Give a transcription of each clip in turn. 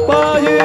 पाये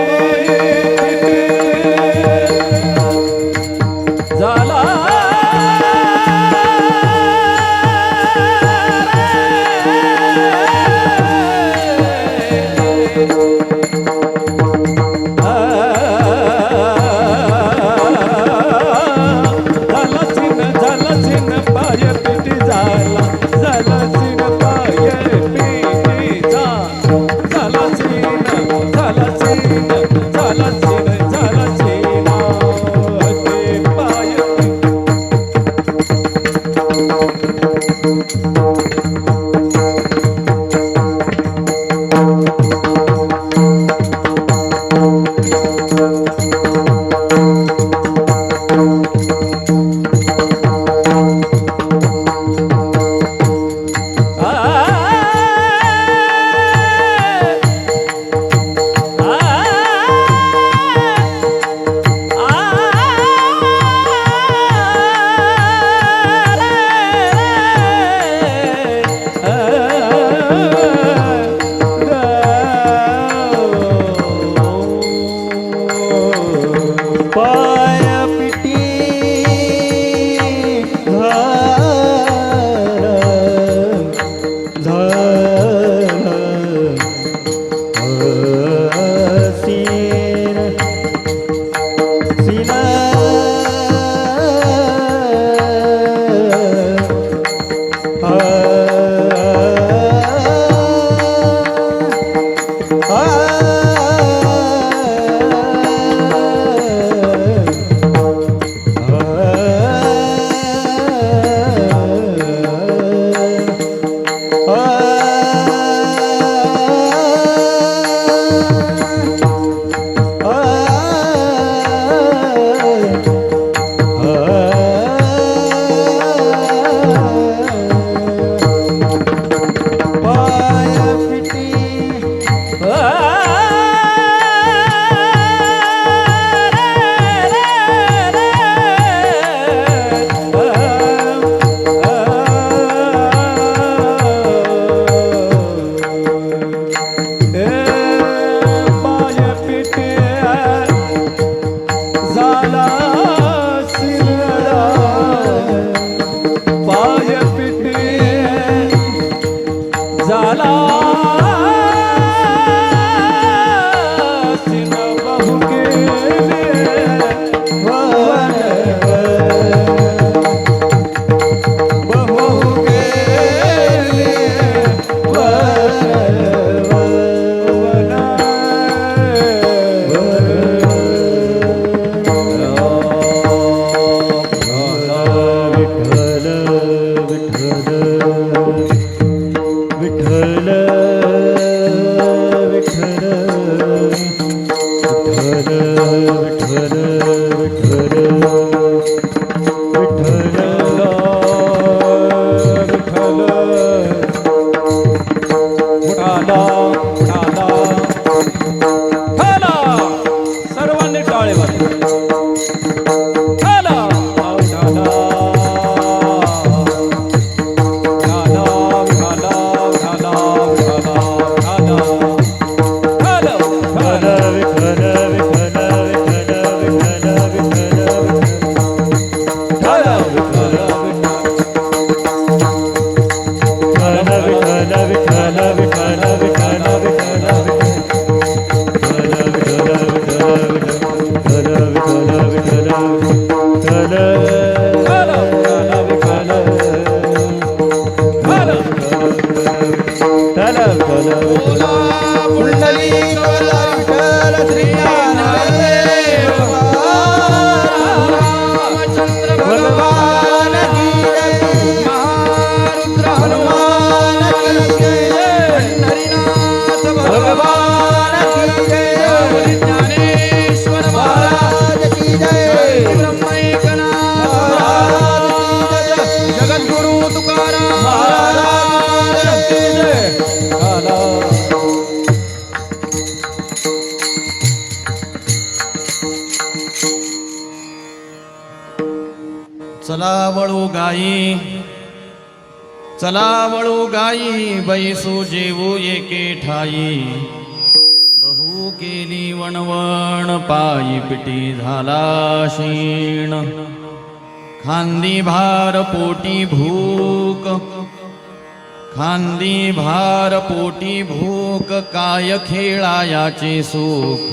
पायपिटी चला वळू गाई, चला वळू गाई, बैसू जेवू एके ठाई. बहु केली वणवण, पायी पिटी झाला शीण. खांदी भार पोटी भूक, खांदी भार पोटी भूक, काय खेळायाचे सुख.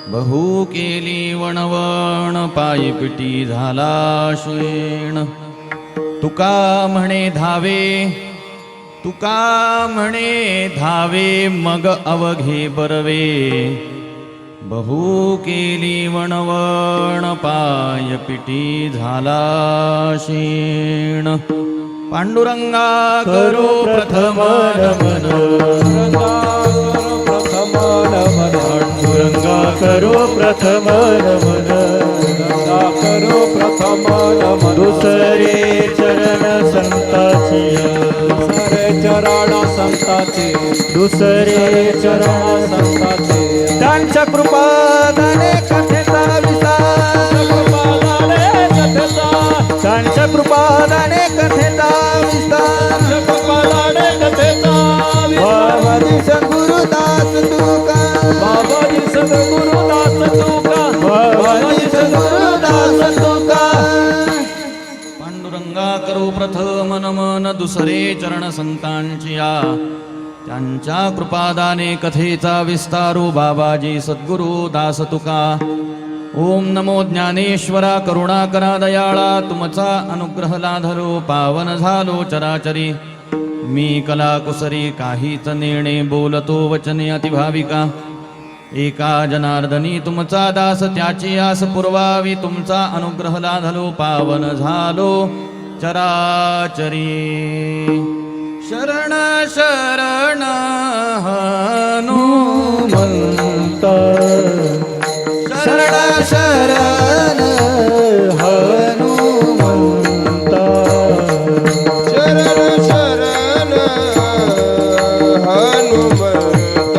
बहु केली वणवण, पायी पिटी झाला शीण. तुका म्हणे धावे, तुका म्हणे धावे, मग अवघे बरवे. बहु केली वणवण, पाय पिटी झाला शीण. पांडुरंगा करो प्रथम नमन, पांडुरंगा करो प्रथम नमन, करो प्रथम नमन. दुसरे चरण संताची, दुसरे चरण संताचे, दुसरे चरण संताचे. त्यांच्या कृपादाने कथेचा विस्तार, त्यांच्या कृपादाने कथेचा विस्तार. बाबाजी सद्गुरुदास तुका, बाबाजी सद्गुरुदास तुका, बाबाजी दुसरे चरण संतांची या त्यांच्या कृपादाने कथेचा विस्तारू बाबाजी सद्गुरु दास तुका. ओम नमो ज्ञानेश्वरा करुणाकरा दयाळा तुमचा अनुग्रह लाधलो पावन झालो चराचरी. मी कलाकुसरी काहीच नेणे बोलतो वचने अतिभाविका. एका जनार्दनी तुमचा दास त्याची आस पुरवावी तुमचा अनुग्रह लाधलो पावन झालो चराचरी. शरण शरण हनुमंत शरण शरण हनुमंत शरण शरण हनुमंत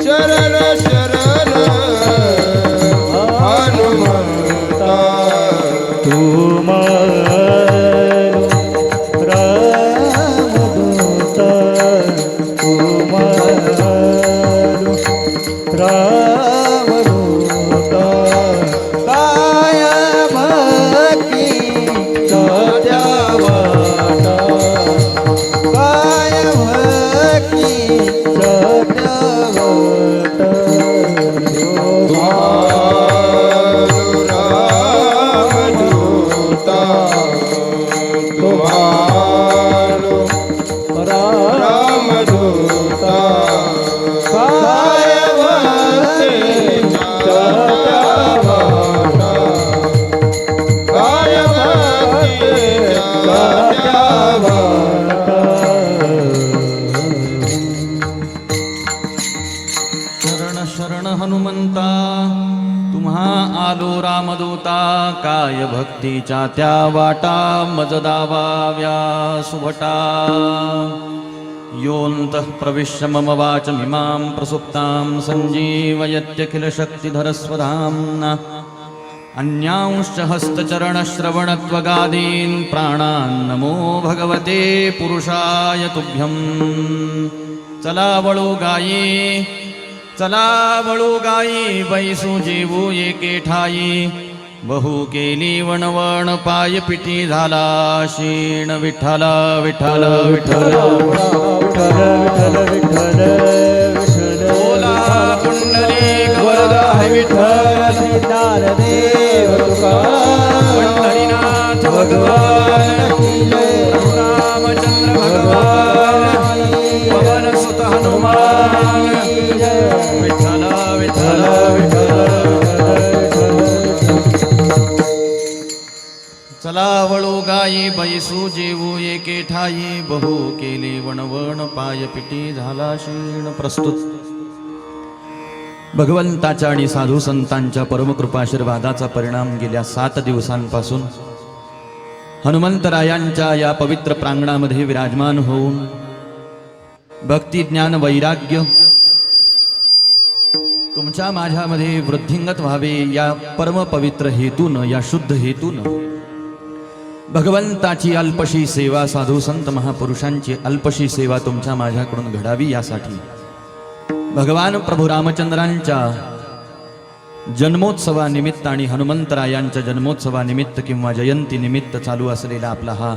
शरण शरण हनुमंत रामदूत रामदूत काय भक्ती सत्यावत काय भक्ती सत्यावत रामदूता तुम्हारो रामदूता काय भक्ती सत्यावत काय भक्ती शरण शरण हनुमंता तुम्हा आलो रामदूता. काय भक्तीच्या त्या वाटा मज दावाव्या सुभटा. योऽन्तः प्रविश्य मम वाचमिमां प्रसुप्तां सञ्जीवयत्यखिल शक्तिधरस्वधाम्ना. अन्यांश्च हस्तचरणश्रवणत्वगादीन् प्राणान् नमो भगवते पुरुषाय तुभ्यं. चला वळू गायी बैसू जेवू एके ठाई. बहु केली वणवण पाय पिठी झाला शीण. विठ्ठल विठ्ठल विठ्ठल बोला पुंडलिक वरदा विठ्ठल देव पंढरीनाथ भगवान रामचंद्र भगवान पवन सुत हनुमान. विठ्ठल विठ्ठल विठ्ठल. चला वळू गायी बैसू जेवू एके ठाई. बहु केली वणवण पाय पिटी झाला शीण. प्रस्तुत भगवंताच्या आणि साधू संतांच्या परमकृपाशीर्वादाचा परिणाम गेल्या 7 दिवसांपासून हनुमंतरायांच्या या पवित्र प्रांगणामध्ये विराजमान होऊन भक्ती ज्ञान वैराग्य तुमच्या माझ्यामध्ये वृद्धिंगत व्हावे या परम पवित्र हेतून या शुद्ध हेतून भगवंताची अल्पशी सेवा साधू संत महापुरुषांची अल्पशी सेवा तुमच्या माझ्याकडून घडावी यासाठी भगवान प्रभू रामचंद्रांच्या जन्मोत्सवानिमित्त आणि हनुमंतरायांच्या जन्मोत्सवानिमित्त किंवा जयंती निमित्त चालू असलेला आपला हा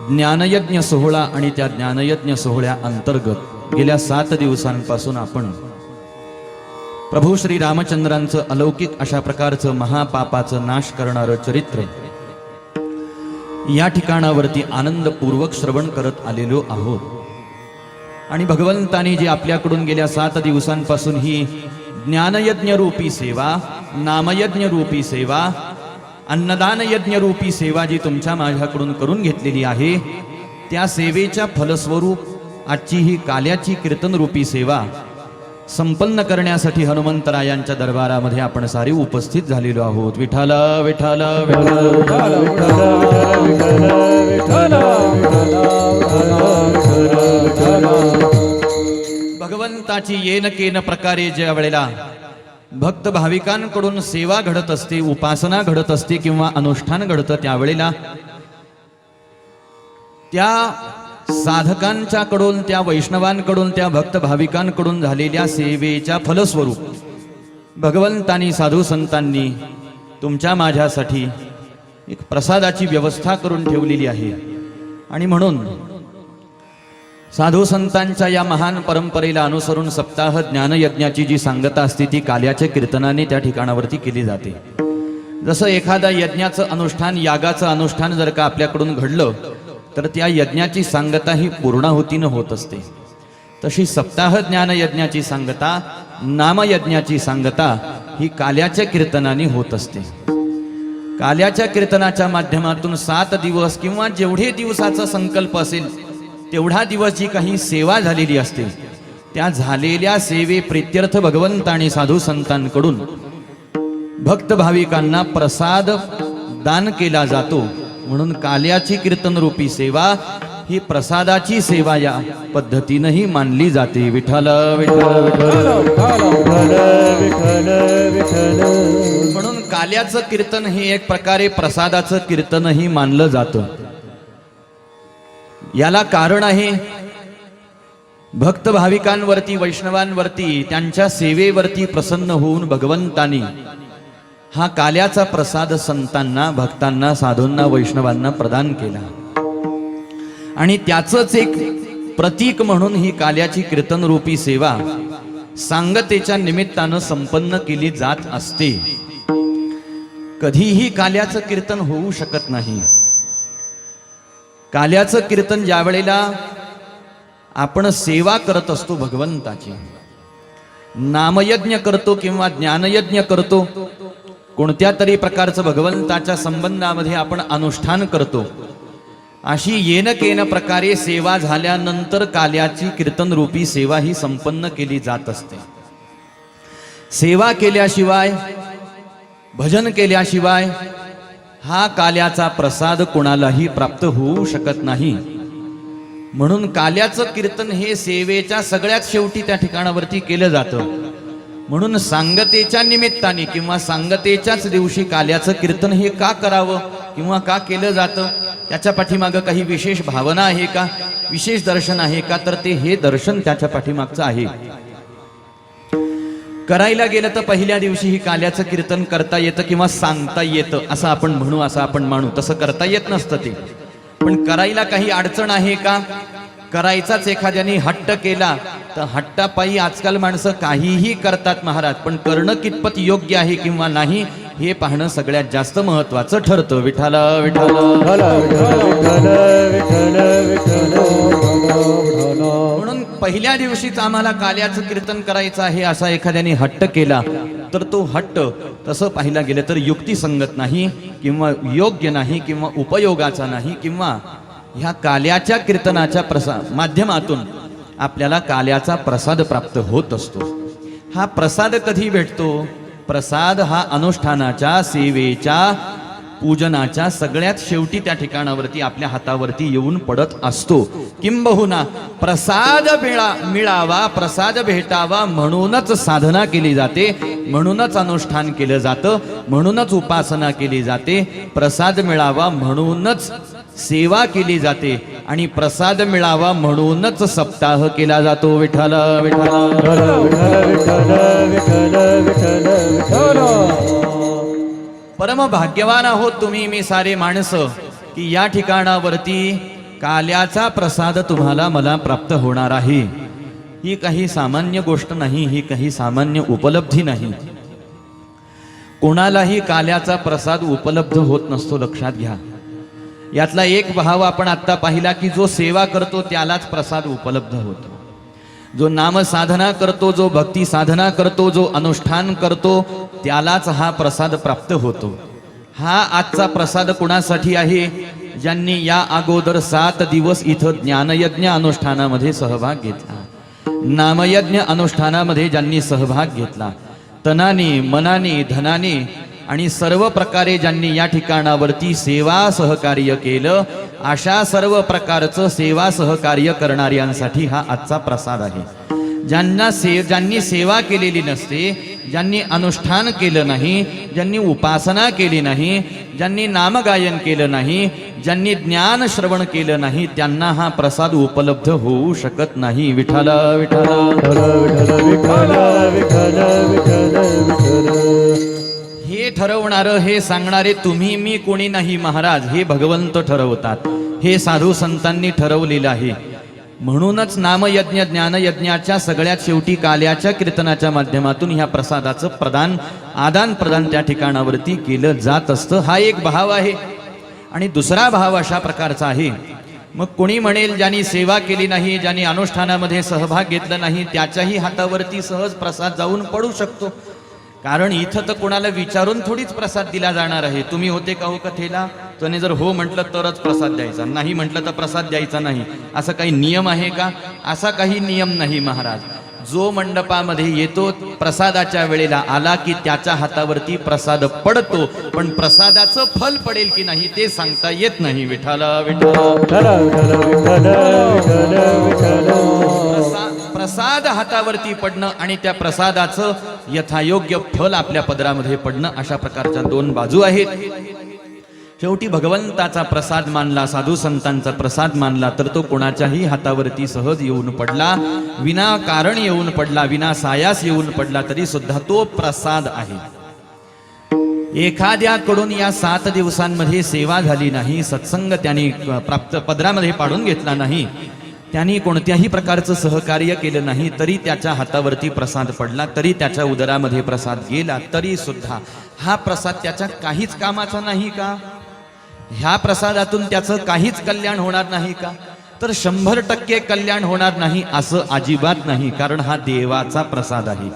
ज्ञानयज्ञ सोहळा आणि त्या ज्ञानयज्ञ सोहळ्या अंतर्गत गेल्या 7 दिवसांपासून आपण प्रभू श्री रामचंद्रांचं अलौकिक अशा प्रकारचं महापापाचं नाश करणारं चरित्र या ठिकाणावरती आनंदपूर्वक श्रवण करत आलेलो आहोत. आणि भगवंतानी जी आपल्याकडून गेल्या 7 दिवसांपासून ही ज्ञानयज्ञ रूपी सेवा, नामयज्ञ रूपी सेवा, अन्नदान यज्ञ रूपी सेवा जी तुमच्या माझ्याकडून करून घेतलेली आहे, त्या सेवेच्या फलस्वरूप आजची ही काल्याची कीर्तन रूपी सेवा संपन्न करण्यासाठी हनुमंतरायांच्या दरबारामध्ये आपण सारे उपस्थित झालेलो आहोत. विठ्ठल विठ्ठल भगवंताची येन केन प्रकारे ज्या वेळेला भक्त भाविकांकडून सेवा घडत असते, उपासना घडत असते किंवा अनुष्ठान घडतं, त्यावेळेला त्या साधकांच्या कडून, त्या वैष्णवांकडून, त्या भक्त भाविकांकडून झालेल्या सेवेच्या फलस्वरूप भगवंतांनी साधू संतांनी तुमच्या माझ्यासाठी एक प्रसादाची व्यवस्था करून ठेवलेली आहे. आणि म्हणून साधू संतांच्या या महान परंपरेला अनुसरून सप्ताह ज्ञानयज्ञाची जी सांगता असते ती काल्याच्या कीर्तनाने त्या ठिकाणावरती केली जाते. जसं एखादा यज्ञाचं अनुष्ठान, यागाचं अनुष्ठान जर का आपल्याकडून घडलं तर त्या यज्ञाची सांगता ही पूर्णाहुतीनं होत असते. तशी सप्ताह ज्ञानयज्ञाची सांगता, नामयज्ञाची सांगता ही काल्याच्या कीर्तनाने होत असते. काल्याच्या कीर्तनाच्या माध्यमातून 7 दिवस किंवा जेवढे दिवसाचा संकल्प असेल तेवढा दिवस जी काही सेवा झालेली असते त्या झालेल्या सेवे प्रित्यर्थ भगवंत आणि साधू संतांकडून भक्त भाविकांना प्रसाद दान केला जातो. म्हणून काल्याची कीर्तन रूपी सेवा ही प्रसादाची सेवा या पद्धतीनेही मानली जाते. विठ्ठल विठ्ठल विठ्ठल. म्हणून काल्याचं कीर्तन हे एक प्रकारे प्रसादाचं कीर्तनही मानलं जातं. याला कारण आहे भक्त भाविकांवरती, वैष्णवांवरती, त्यांच्या सेवेवरती प्रसन्न होऊन भगवंतानी हा काल्याचा प्रसाद संतांना, भक्तांना, साधूंना, वैष्णवांना प्रदान केला. आणि त्याचंच एक प्रतीक म्हणून ही काल्याची कीर्तन रूपी सेवा सांगतेच्या निमित्तानं संपन्न केली जात असते. कधीही काल्याचं कीर्तन होऊ शकत नाही. काल्याचं कीर्तन ज्या वेळेला आपण सेवा करत असतो भगवंताची, नामयज्ञ करतो किंवा ज्ञानयज्ञ करतो, कोणत्या तरी प्रकारचं भगवंताच्या संबंधामध्ये आपण अनुष्ठान करतो, अशी येन केन प्रकारे सेवा झाल्यानंतर काल्याची कीर्तन रूपी सेवा ही संपन्न केली जात असते. सेवा केल्याशिवाय, भजन केल्याशिवाय हा काल्याचा प्रसाद कोणालाही प्राप्त होऊ शकत नाही. म्हणून काल्याचं कीर्तन हे सेवेच्या सगळ्यात शेवटी त्या ठिकाणावरती केलं जातं. म्हणून सांगतेच्या निमित्ताने किंवा सांगतेच्याच दिवशी काल्याचं कीर्तन हे का करावं किंवा का केलं जातं, त्याच्या पाठीमागं काही विशेष भावना आहे का, विशेष दर्शन आहे का, तर ते हे दर्शन त्याच्या पाठीमागचं आहे. करायला गेलं तर पहिल्या दिवशी ही काल्याचं कीर्तन करता येतं किंवा सांगता येतं असं आपण म्हणू, असं आपण मानू. तसं करता येत नसतं ते. पण करायला काही अडचण आहे का? करायचाच एखाद्याने हट्ट केला तर हट्टापायी आजकाल माणसं काहीही करतात महाराज. पण करणं कितपत योग्य आहे किंवा नाही हे पाहणं सगळ्यात जास्त महत्वाचं ठरतं. विठ्ठल विठ्ठल. म्हणून पहिल्या दिवशीच आम्हाला काल्याचं कीर्तन करायचं आहे असा एखाद्याने हट्ट केला तर तो हट्ट तसं पाहिला गेलं तर युक्तिसंगत नाही किंवा योग्य नाही किंवा उपयोगाचा नाही, किंवा ह्या काल्याच्या कीर्तनाच्या माध्यमातून आपल्याला काल्याचा प्रसाद प्राप्त होत असतो. हा प्रसाद कधी भेटतो? प्रसाद हा अनुष्ठानाच्या, सेवेच्या, पूजनाच्या सगळ्यात शेवटी त्या ठिकाणावरती आपल्या हातावरती येऊन पडत असतो. किंबहुना प्रसाद मिळावा, प्रसाद भेटावा म्हणूनच साधना केली जाते, म्हणूनच अनुष्ठान केलं जातं, म्हणूनच उपासना केली जाते. प्रसाद मिळावा म्हणूनच सेवा केली जाते आणि प्रसाद मिळावा म्हणूनच सप्ताह केला जातो. विठ्ठल परम भाग्यवान आहोत तुम्ही मी सारे माणसं की या ठिकाणावरती काल्याचा प्रसाद तुम्हाला मला प्राप्त होणार आहे. ही काही सामान्य गोष्ट नाही, ही काही सामान्य उपलब्धी नाही. कोणालाही काल्याचा प्रसाद उपलब्ध होत नसतो, लक्षात घ्या. यातला एक भाव आपण आता पाहिला की जो सेवा करतो त्यालाच प्रसाद उपलब्ध होतो. जो नाम साधना करतो, जो भक्ती साधना करतो, जो अनुष्ठान करतो त्यालाच हा प्रसाद प्राप्त होतो. हा आजचा प्रसाद कुणासाठी आहे? ज्यांनी या अगोदर 7 दिवस इथं ज्ञानयज्ञ अनुष्ठानामध्ये सहभाग घेतला, नामयज्ञ अनुष्ठानामध्ये ज्यांनी सहभाग घेतला, तनाने, मनाने, धनाने आणि सर्व प्रकारे ज्यांनी या ठिकाणावरती सेवा सहकार्य केलं, अशा सर्व प्रकारचं सेवा सहकार्य करणाऱ्यांसाठी हा आजचा प्रसाद आहे. ज्यांनी सेवा केलेली नसते, ज्यांनी अनुष्ठान केलं नाही, ज्यांनी उपासना केली नाही, ज्यांनी नामगायन केलं नाही, ज्यांनी ज्ञान श्रवण केलं नाही, त्यांना हा प्रसाद उपलब्ध होऊ शकत नाही. विठ्ठल हे ठरवणारं, हे सांगणारे तुम्ही मी कोणी नाही महाराज, हे भगवंत ठरवतात. हे साधू संतांनी ठरवलेलं आहे. म्हणूनच नामयज्ञ ज्ञानयज्ञाच्या सगळ्यात शेवटी काल्याच्या कीर्तनाच्या माध्यमातून ह्या प्रसादाचं आदान प्रदान त्या ठिकाणावरती केलं जात असतं. हा एक भाव आहे. आणि दुसरा भाव अशा प्रकारचा आहे, मग कोणी म्हणेल ज्यांनी सेवा केली नाही, ज्यांनी अनुष्ठानामध्ये सहभाग घेतला नाही, त्याच्याही हातावरती सहज प्रसाद जाऊन पडू शकतो. कारण इथं तर कोणाला विचारून थोडीच प्रसाद दिला जाणार आहे. तुम्ही होते का हो कथेला, त्याने जर हो म्हटलं तरच प्रसाद द्यायचा, नाही म्हटलं तर प्रसाद द्यायचा नाही. असा काही नियम आहे का? असा काही नियम नाही महाराज. जो मंडपामध्ये येतो प्रसादाच्या वेळेला आला की त्याच्या हातावरती प्रसाद पडतो, पण प्रसादाचं फल पडेल की नाही ते सांगता येत नाही. विठाला विठाला प्रसाद हातावरती पडणं आणि त्या प्रसादाचं यथायोग्य फल आपल्या पदरामध्ये पडणं, अशा प्रकारच्या दोन बाजू आहेत. शेवटी भगवंताचा प्रसाद मानला, साधू संतांचा प्रसाद मानला, तर तो कोणाच्याही हातावरती सहज येऊन पडला, विनाकारण येऊन पडला, विना सायास येऊन पडला, तरी सुद्धा तो प्रसाद आहे. एखाद्याकडून या 7 दिवसांमध्ये सेवा झाली नाही, सत्संग त्यांनी प्राप्त पदरामध्ये पाडून घेतला नाही, त्यांनी कोणत्याही प्रकारचं सहकार्य केलं नाही, तरी त्याच्या हातावरती प्रसाद पडला, तरी त्याच्या उदरामध्ये प्रसाद गेला, तरी सुद्धा हा प्रसाद त्याच्या काहीच कामाचा नाही का? ह्या प्रसादातून त्याचं काहीच कल्याण होणार नाही का? तर 100% कल्याण होणार नाही असं अजिबात नाही. कारण हा देवाचा प्रसाद आहे.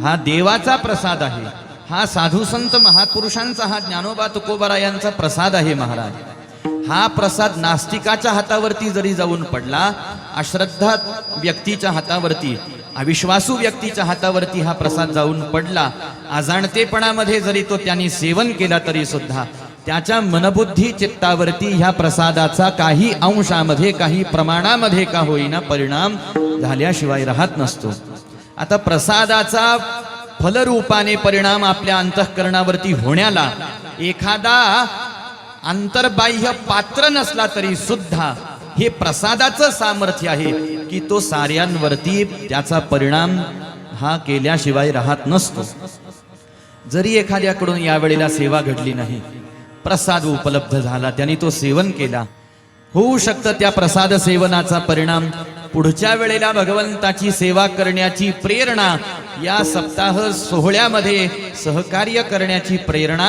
हा देवाचा प्रसाद आहे. हा साधू संत महापुरुषांचा, हा ज्ञानोबा तुकोबारायांचा प्रसाद आहे महाराज. हा प्रसाद नास्तिकाच्या हातावरती जरी जाऊन पडला, अश्रद्धा व्यक्तीच्या हातावरती, अविश्वासू व्यक्तीच्या हातावरती हा प्रसाद जाऊन पडला, अजाणतेपणामध्ये जरी तो त्यांनी सेवन केला, तरी सुद्धा त्याच्या मनबुद्धी चित्तावरती ह्या प्रसादाचा काही अंशामध्ये, काही प्रमाणामध्ये का होईना परिणाम झाल्याशिवाय राहत नसतो. आता प्रसादाचा फलरूपाने परिणाम आपल्या अंतःकरणावरती होण्याला एखादा अंतर्बाह्य पात्र नसला तरी सुद्धा हे प्रसादाचं सामर्थ्य आहे की तो साऱ्यांवरती त्याचा परिणाम हा केल्याशिवाय राहत नसतो. जरी एखाद्याकडून यावेळेला सेवा घडली नाही, प्रसाद उपलब्ध झाला, त्यांनी तो सेवन केला, होऊ शकतं त्या प्रसाद सेवनाचा परिणाम पुढच्या वेळेला भगवंताची सेवा करण्याची प्रेरणा, या सप्ताह सोहळ्यामध्ये सहकार्य करण्याची प्रेरणा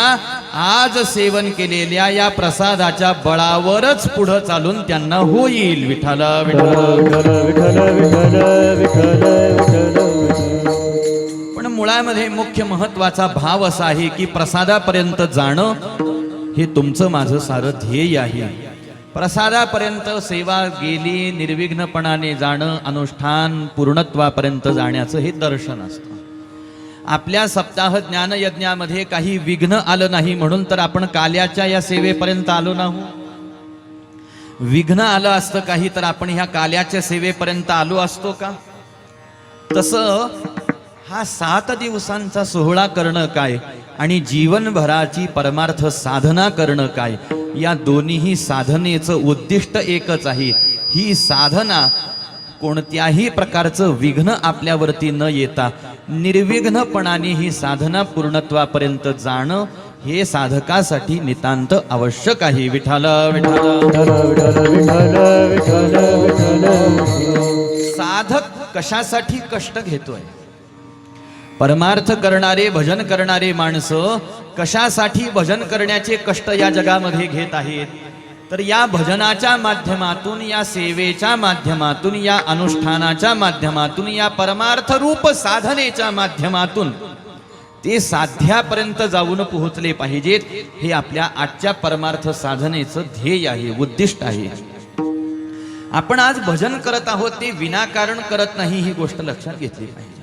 आज सेवन केलेल्या या प्रसादाच्या बळावरच पुढे चालून त्यांना होईल. विठाला पण मुळामध्ये मुख्य महत्वाचा भाव असा आहे की प्रसादापर्यंत जाणं हे तुमचं माझं सारं ध्येय आहे. प्रसादापर्यंत सेवा गेली, निर्विघ्नपणाने जाणं, अनुष्ठान पूर्णत्वापर्यंत जाण्याचं हे दर्शन असतं. आपल्या सप्ताह ज्ञानयज्ञामध्ये काही विघ्न आलं नाही म्हणून तर आपण काल्याच्या या सेवेपर्यंत आलो नाहू. विघ्न आलं असतं काही तर आपण ह्या काल्याच्या सेवेपर्यंत आलो असतो का? तसं हा 7 दिवसांचा सोहळा करणं काय आणि जीवनभराची परमार्थ साधना करणं काय, या दोन्ही साधनेचं उद्दिष्ट एकच आहे. ही साधना कोणत्याही प्रकारचं विघ्न आपल्यावरती न येता निर्विघ्नपणाने ही साधना पूर्णत्वापर्यंत जाणं हे साधकासाठी नितांत आवश्यक आहे. विठाला साधक कशासाठी कष्ट घेतोय? परमार्थ करणारे, भजन करणारे माणसं कशासाठी भजन करण्याचे कष्ट या जगामध्ये घेत आहेत? तर या भजनाच्या माध्यमातून, या सेवेच्या माध्यमातून, या अनुष्ठानाच्या माध्यमातून, या परमार्थ रूप साधनेच्या माध्यमातून ते साध्यापर्यंत जाऊन पोहोचले पाहिजेत. हे आपल्या आजच्या परमार्थ साधनेचं ध्येय आहे, उद्दिष्ट आहे. आपण आज भजन करत आहोत ते विनाकारण करत नाही, ही गोष्ट लक्षात घेतली पाहिजे.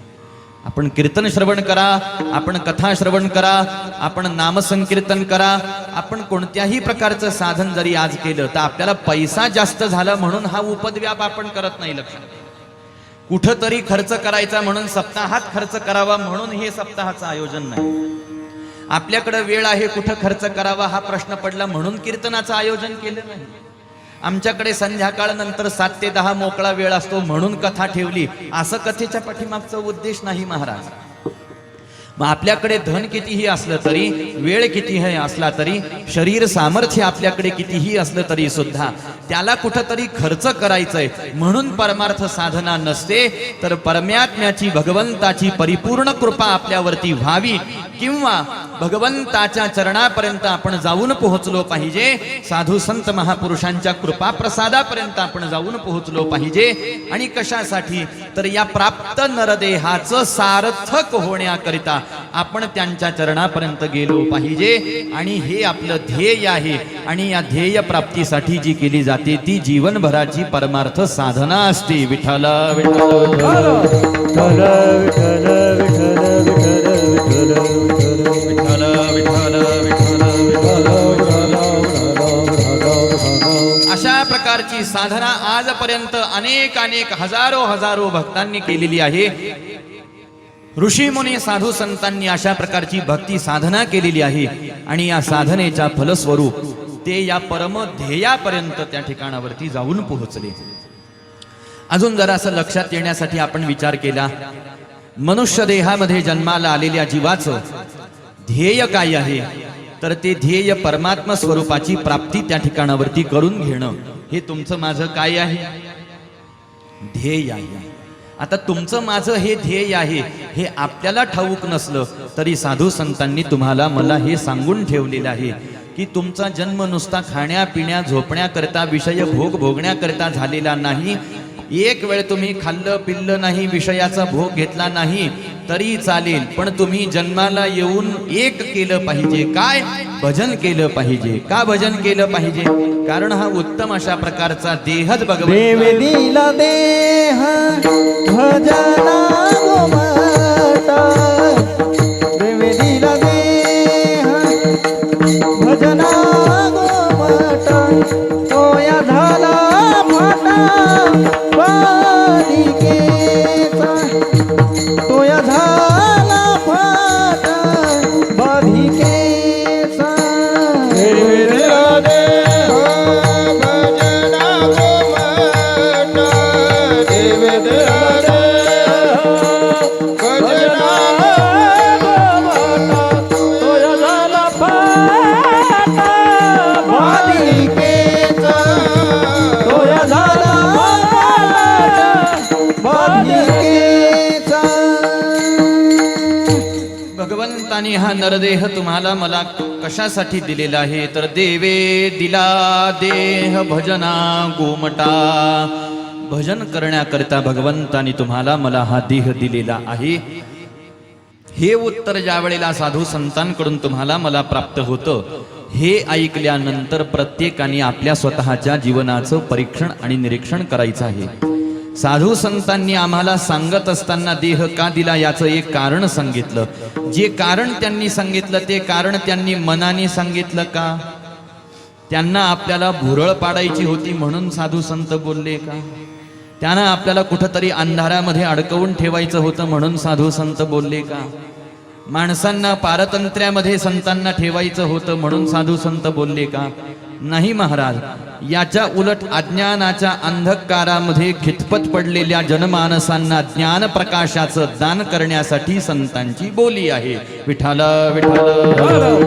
आपण कीर्तन श्रवण करा, आपण कथा श्रवण करा, आपण नामसंकीर्तन करा, आपण कोणत्याही प्रकारचं साधन जरी आज केलं तर आपल्याला पैसा जास्त झाला म्हणून हा उपद्व्याप आपण करत नाही. लक्षात, कुठंतरी खर्च करायचा म्हणून सप्ताहात खर्च करावा म्हणून हे सप्ताहाचं आयोजन नाही. आपल्याकडे वेळ आहे, कुठं खर्च करावा हा प्रश्न पडला म्हणून कीर्तनाचं आयोजन केलं नाही. आमच्याकडे संध्याकाळ नंतर 7 ते 10 मोकळा वेळ असतो म्हणून कथा ठेवली, असं कथेच्या पाठीमागचा उद्देश नाही महाराज. मग आपल्याकडे धन कितीही असलं तरी, वेळ कितीही असला तरी, शरीर सामर्थ्य आपल्याकडे कितीही असलं तरी सुद्धा त्याला कुठंतरी खर्च करायचंय म्हणून परमार्थ साधना नसते, तर परमात्म्याची भगवंताची परिपूर्ण कृपा आपल्यावरती व्हावी किंवा भगवंताच्या चरणापर्यंत आपण जाऊन पोहोचलो पाहिजे, साधू संत महापुरुषांच्या कृपा प्रसादापर्यंत आपण जाऊन पोहोचलो पाहिजे. आणि कशासाठी? तर या प्राप्त नरदेहाचं सार्थक होण्याकरिता आपण त्यांच्या चरणापर्यंत गेलो पाहिजे. आणि हे आपलं ध्येय आहे. आणि या ध्येय प्राप्तीसाठी जी केली जाते ती जीवनभराची परमार्थ साधना असते. विठ्ठल विठ्ठल विठ्ठल विठ्ठल विठ्ठल विठ्ठल विठ्ठल अशा प्रकारची साधना आजपर्यंत अनेक हजारो भक्तांनी केलेली आहे. ऋषी मुनी साधू संतांनी अशा प्रकारची भक्ती साधना केलेली आहे. आणि या साधनेच्या फलस्वरूप ते या परम ध्येयापर्यंत त्या ठिकाणावरती जाऊन पोहोचले. अजून जरा असं लक्षात येण्यासाठी आपण विचार केला, मनुष्य देहामध्ये जन्माला आलेल्या जीवाचं ध्येय काय आहे? तर ते ध्येय परमात्मा स्वरूपाची प्राप्ती त्या ठिकाणावरती करून घेणं, हे तुमचं माझं काय आहे? ध्येय आहे. आता तुमचं माझं हे ध्येय आहे हे आपल्याला ठाऊक नसलं तरी साधू संतांनी तुम्हाला मला हे सांगून ठेवलेलं आहे की तुमचा जन्म नुसता खाण्या पिण्या झोपण्याकरता, विषय भोग भोगण्याकरता झालेला नाही. एक वेळ तुम्ही खाल्लं पिल्लं नाही, विषयाचा भोग घेतला नाही तरी चालेल, पण तुम्ही जन्माला येऊन एक केलं पाहिजे. काय? भजन केलं पाहिजे. का भजन केलं पाहिजे? कारण हा उत्तम अशा प्रकारचा देहच भगवंत देव दिला देह भजना गोमाता, देव दिला देह भजना गोमाता, तोया झाला फाटा बाधिकेचा, तोया झाला फाटा बाधिकेचा. भगवंतानी हा नरदेह तुम्हाला मला कशासाठी दिलेला आहे? तर देवे दिला देह भजना गोमटा, भजन करण्याकरता भगवंतानी तुम्हाला मला हा देह दिलेला आहे. हे उत्तर ज्या वेळेला साधू संतांकडून तुम्हाला मला प्राप्त होतं, हे ऐकल्यानंतर प्रत्येकाने आपल्या स्वतःच्या जीवनाचं परीक्षण आणि निरीक्षण करायचं आहे. साधू संतांनी आम्हाला सांगत असताना देह का दिला याचं एक कारण सांगितलं. जे कारण त्यांनी सांगितलं ते कारण त्यांनी मनाने सांगितलं का? त्यांना आपल्याला भुरळ पाडायची होती म्हणून साधू संत बोलले का? त्यांना आपल्याला कुठंतरी अंधारामध्ये अडकवून ठेवायचं होतं म्हणून साधू संत बोलले का? माणसांना पारतंत्र्यामध्ये संतांना ठेवायचं होतं म्हणून साधू संत बोलले का? नाही महाराज. याच्या उलट अज्ञानाच्या अंधकारामध्ये खितपत पडलेल्या जनमानसांना ज्ञान प्रकाशाचं दान करण्यासाठी संतांची बोली आहे. विठ्ठल विठ्ठल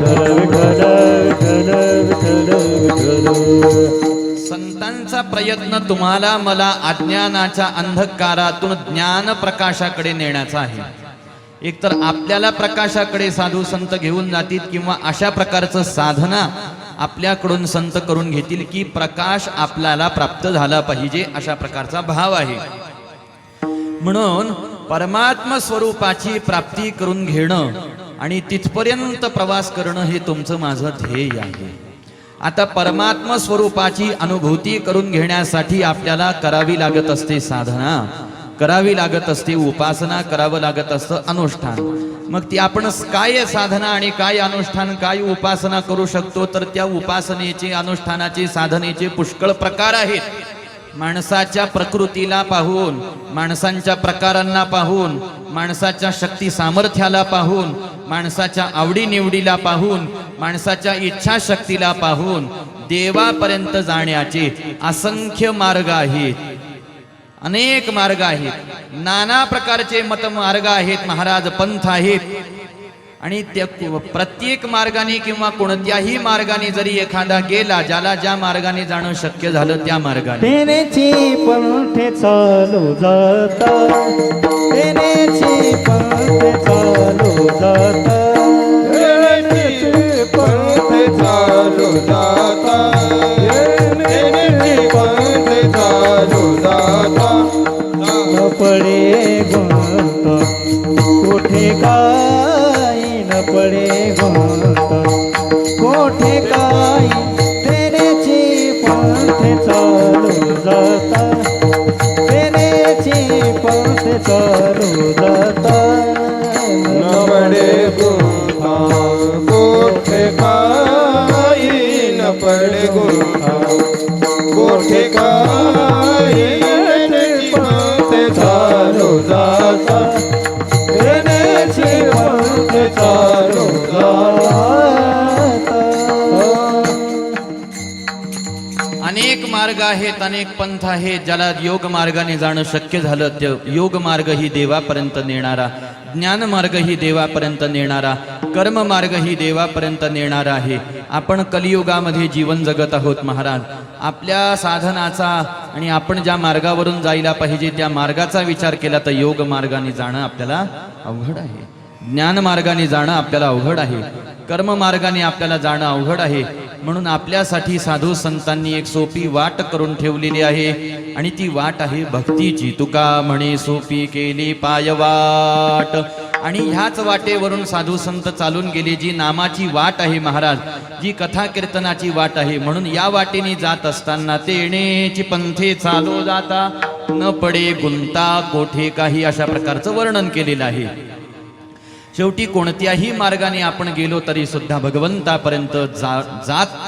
संतांचा प्रयत्न तुम्हाला मला अज्ञानाच्या अंधकारातून ज्ञान प्रकाशाकडे नेण्याचा आहे. एकतर आपल्याला प्रकाशाकडे साधू संत घेऊन जातील किंवा अशा प्रकारचं साधना आपल्याकडून संत करून घेतील की प्रकाश आपल्याला प्राप्त झाला पाहिजे, अशा प्रकारचा भाव आहे. म्हणून परमात्मा स्वरूपाची प्राप्ती करून घेणं आणि तिथपर्यंत प्रवास करणं हे तुमचं माझं ध्येय आहे. आता परमात्मा स्वरूपाची अनुभूती करून घेण्यासाठी आपल्याला करावी लागत असते साधना, करावी लागत असते उपासना, करावं लागत असतं अनुष्ठान. मग ती आपण काय साधना आणि काय अनुष्ठान, काय उपासना करू शकतो? तर त्या उपासनेचे, अनुष्ठानाचे, साधनेचे पुष्कळ प्रकार आहेत. माणसाच्या प्रकृतीला पाहून, माणसांच्या प्रकारांना पाहून, माणसाच्या शक्ती सामर्थ्याला पाहून, माणसाच्या आवडीनिवडीला पाहून, माणसाच्या इच्छाशक्तीला पाहून देवापर्यंत जाण्याचे असंख्य मार्ग आहेत. अनेक मार्ग आहेत, नाना प्रकारचे मत मार्ग आहेत, महाराज पंथ आहेत. आणि त्या प्रत्येक मार्गाने किंवा कोणत्याही मार्गाने जरी एखादा गेला, ज्याला ज्या मार्गाने जाणं शक्य झालं त्या मार्गाने, तेनेची पंथे चालू जाता, तेनेची पंथे चालू जाता, तेनेची पंथे चालू जाता, तेनेची पंथे चालू जाता, न पडे गुंत कोठे काही, न पडे गुंत कोठे काही, तेनेची पंथे चालू जाता, तेनेची पंथे चालू जाता, न पडे गुंता कोठे काही, न पडे गुंता कोठे काही, तेनेची पंथे चालू जाता, तेनेची पंथे चालू जाता. अनेक मार्ग आहेत, अनेक पंथ आहेत. ज्याला योग मार्गाने जाणं शक्य झालं, ते योग मार्ग ही देवापर्यंत नेणारा, ज्ञान मार्ग ही देवापर्यंत नेणारा, कर्म मार्ग ही देवापर्यंत नेणारा आहे. आपण कलियुगामध्ये जीवन जगत आहोत महाराज. आपल्या साधनाचा आणि आपण ज्या मार्गावरून जायला पाहिजे त्या मार्गाचा विचार केला तर योग मार्गाने जाणं आपल्याला अवघड आहे, ज्ञान मार्गाने जाणं आपल्याला अवघड आहे, कर्म मार्गाने आपल्याला जाणं अवघड आहे. म्हणून आपल्यासाठी साधू संतांनी एक सोपी वाट करून ठेवलेली आहे आणि ती वाट आहे भक्तीची. तुका म्हणे सोपी केली पायवाट. आणि ह्याच वाटेवरून साधू संत चालून गेले, जी नामाची वाट आहे महाराज, जी कथा कीर्तनाची वाट आहे. म्हणून या वाटेने जात असताना तेनेची पंथे चालू जाता, न पडे गुंता कोठे काही, अशा प्रकारचं वर्णन केलेलं आहे. शेवटी कोणत्याही मार्गाने आपण गेलो तरी सुद्धा भगवंतापर्यंत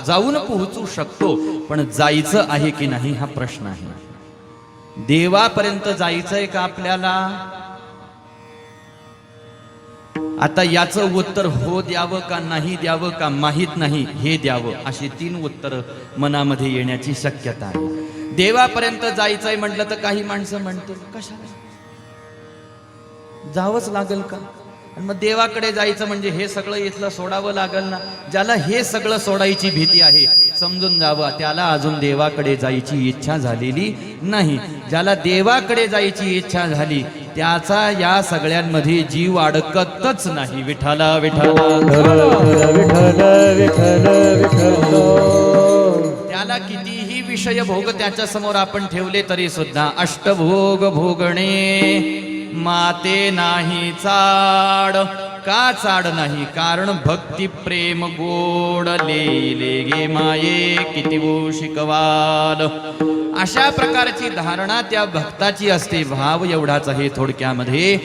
जाऊन पोहोचू शकतो. पण जायचं आहे की नाही हा प्रश्न आहे. देवापर्यंत जायचंय का आपल्याला? आता याचं उत्तर हो द्यावं का नाही द्यावं का माहीत नाही हे द्यावं, अशी 3 उत्तर मनामध्ये येण्याची शक्यता आहे. देवापर्यंत जायचंय म्हटलं तर काही माणसं म्हणतील कशाला जावंच लागेल का? आणि मग देवाकडे जायचं म्हणजे हे सगळं इथलं सोडावं लागेल ना. ज्याला हे सगळं सोडायची भीती आहे समजून जावं, त्याला अजून देवाकडे जायची इच्छा झालेली नाही. ज्याला देवाकडे जायची इच्छा झाली त्याचा या सगळ्यांमध्ये जीव अडकतच नाही. विठाला विठाला त्याला कितीही विषय भोग त्याच्या समोर आपण ठेवले तरी सुद्धा अष्टभोग भोगणे माते नाही चाड. का चाड नाही? कारण भक्ती प्रेम गोड लेले गे माये किती वो शिकवाल. अशा प्रकारची धारणा त्या भक्ताची असते. भाव एवढाच आहे थोडक्यामध्ये,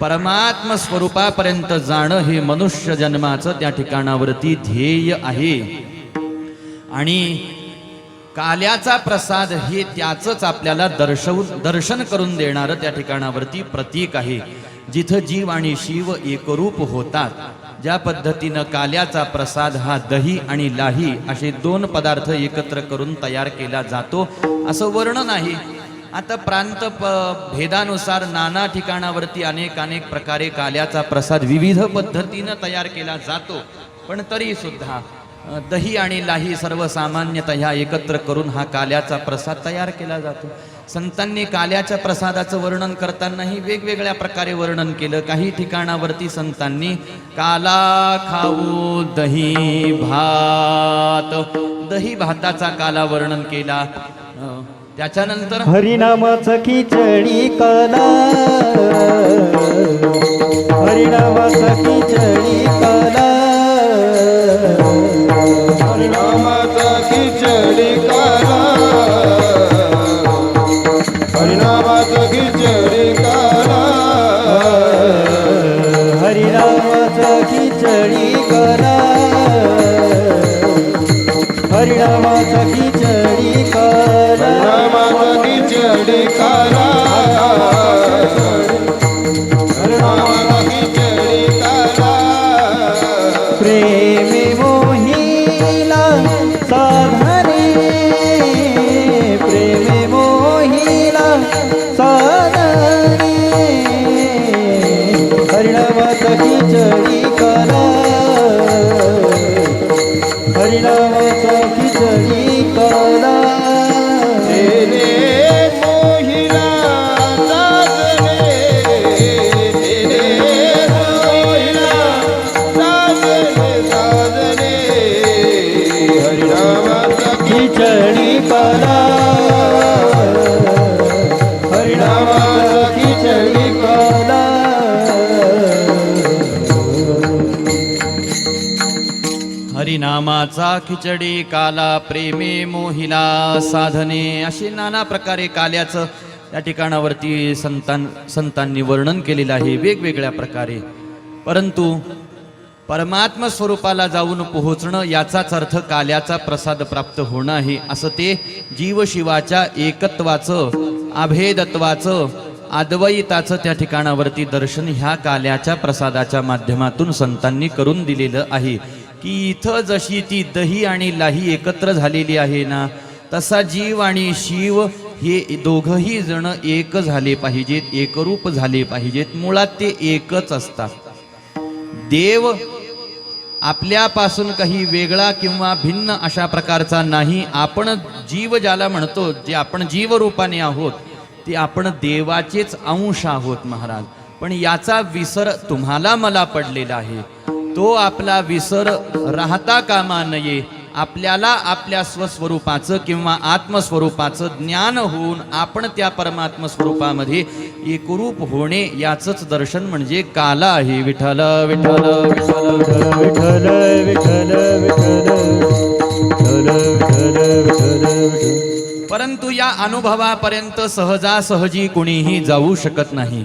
परमात्म स्वरूपापर्यंत जाणं हे मनुष्य जन्माचं त्या ठिकाणावरती ध्येय आहे. आणि काल्याचा प्रसाद हे त्याचंच आपल्याला दर्शन करून देणारं त्या ठिकाणावरती प्रतीक आहे. जिथं जीव आणि शिव एकरूप होतात, ज्या पद्धतीनं काल्याचा प्रसाद हा दही आणि लाही असे 2 पदार्थ एकत्र करून तयार केला जातो असं वर्णन आहे. आता प्रांत भेदानुसार नाना ठिकाणावरती अनेक प्रकारे काल्याचा प्रसाद विविध पद्धतीनं तयार केला जातो. पण तरी सुद्धा दही आणि लाही सर्वसामान्यतः ह्या एकत्र करून हा काल्याचा प्रसाद तयार केला जातो. संतांनी काल्याच्या प्रसादाचं वर्णन करतानाही वेगवेगळ्या प्रकारे वर्णन केलं. काही ठिकाणावरती संतांनी काला खाऊ दही भात, दही भाताचा काला वर्णन केला. त्याच्यानंतर हरिनामाचा खिचडी काला, हरिनामाचा खिचडी काला, हरिनामाचा खिचडी काला, हरिनामाचा खिचडी काला, हरिनामाचा खिचडी काला, हरिनामाचा खिचडी काला, हरिनामाचा खिचडी काला, हरिनामाचा खिचडी काला. प्रेमे मोहिला साधने, प्रेमे मोहिला साधने, हरिनामाचा खिचडी काला. खिचडी काला हरिनामाचा खिचडी काला हरिनामाचा खिचडी काला प्रेमे मोहिला साधने असे नाना प्रकारे काल्याचं या ठिकाणावरती संतांनी वर्णन केलेलं आहे वेगवेगळ्या प्रकारे. परंतु परमात्म स्वरूपाला जाऊन पोहोचणं याचाच अर्थ काल्याचा प्रसाद प्राप्त होणं आहे असं ते जीवशिवाच्या एकत्वाचं अभेदत्वाचं अद्वैताचं त्या ठिकाणावरती दर्शन ह्या काल्याच्या प्रसादाच्या माध्यमातून संतांनी करून दिलेलं आहे की इथं जशी ती दही आणि लाही एकत्र झालेली आहे ना तसा जीव आणि शिव हे दोघही जण एक झाले पाहिजेत, एकरूप झाले पाहिजेत. मुळात ते एकच असतात. देव आपल्यापासून काही वेगळा किंवा भिन्न अशा प्रकारचा नाही. आपण जीव ज्याला म्हणतो, जे आपण जीवरूपाने आहोत ते आपण देवाचेच अंश आहोत महाराज. पण याचा विसर तुम्हाला मला पडलेला आहे. तो आपला विसर राहता कामा नये. आपल्याला आपल्या स्वस्वरूपाचं किंवा आत्मस्वरूपाचं ज्ञान होऊन आपण त्या परमात्म स्वरूपामध्ये एकरूप होणे याचंच दर्शन म्हणजे काला आहे. विठ्ठल विठ्ठल विठ्ठल विठ्ठल विठ्ठल विठ्ठल. परंतु या अनुभवापर्यंत सहजासहजी कुणीही जाऊ शकत नाही.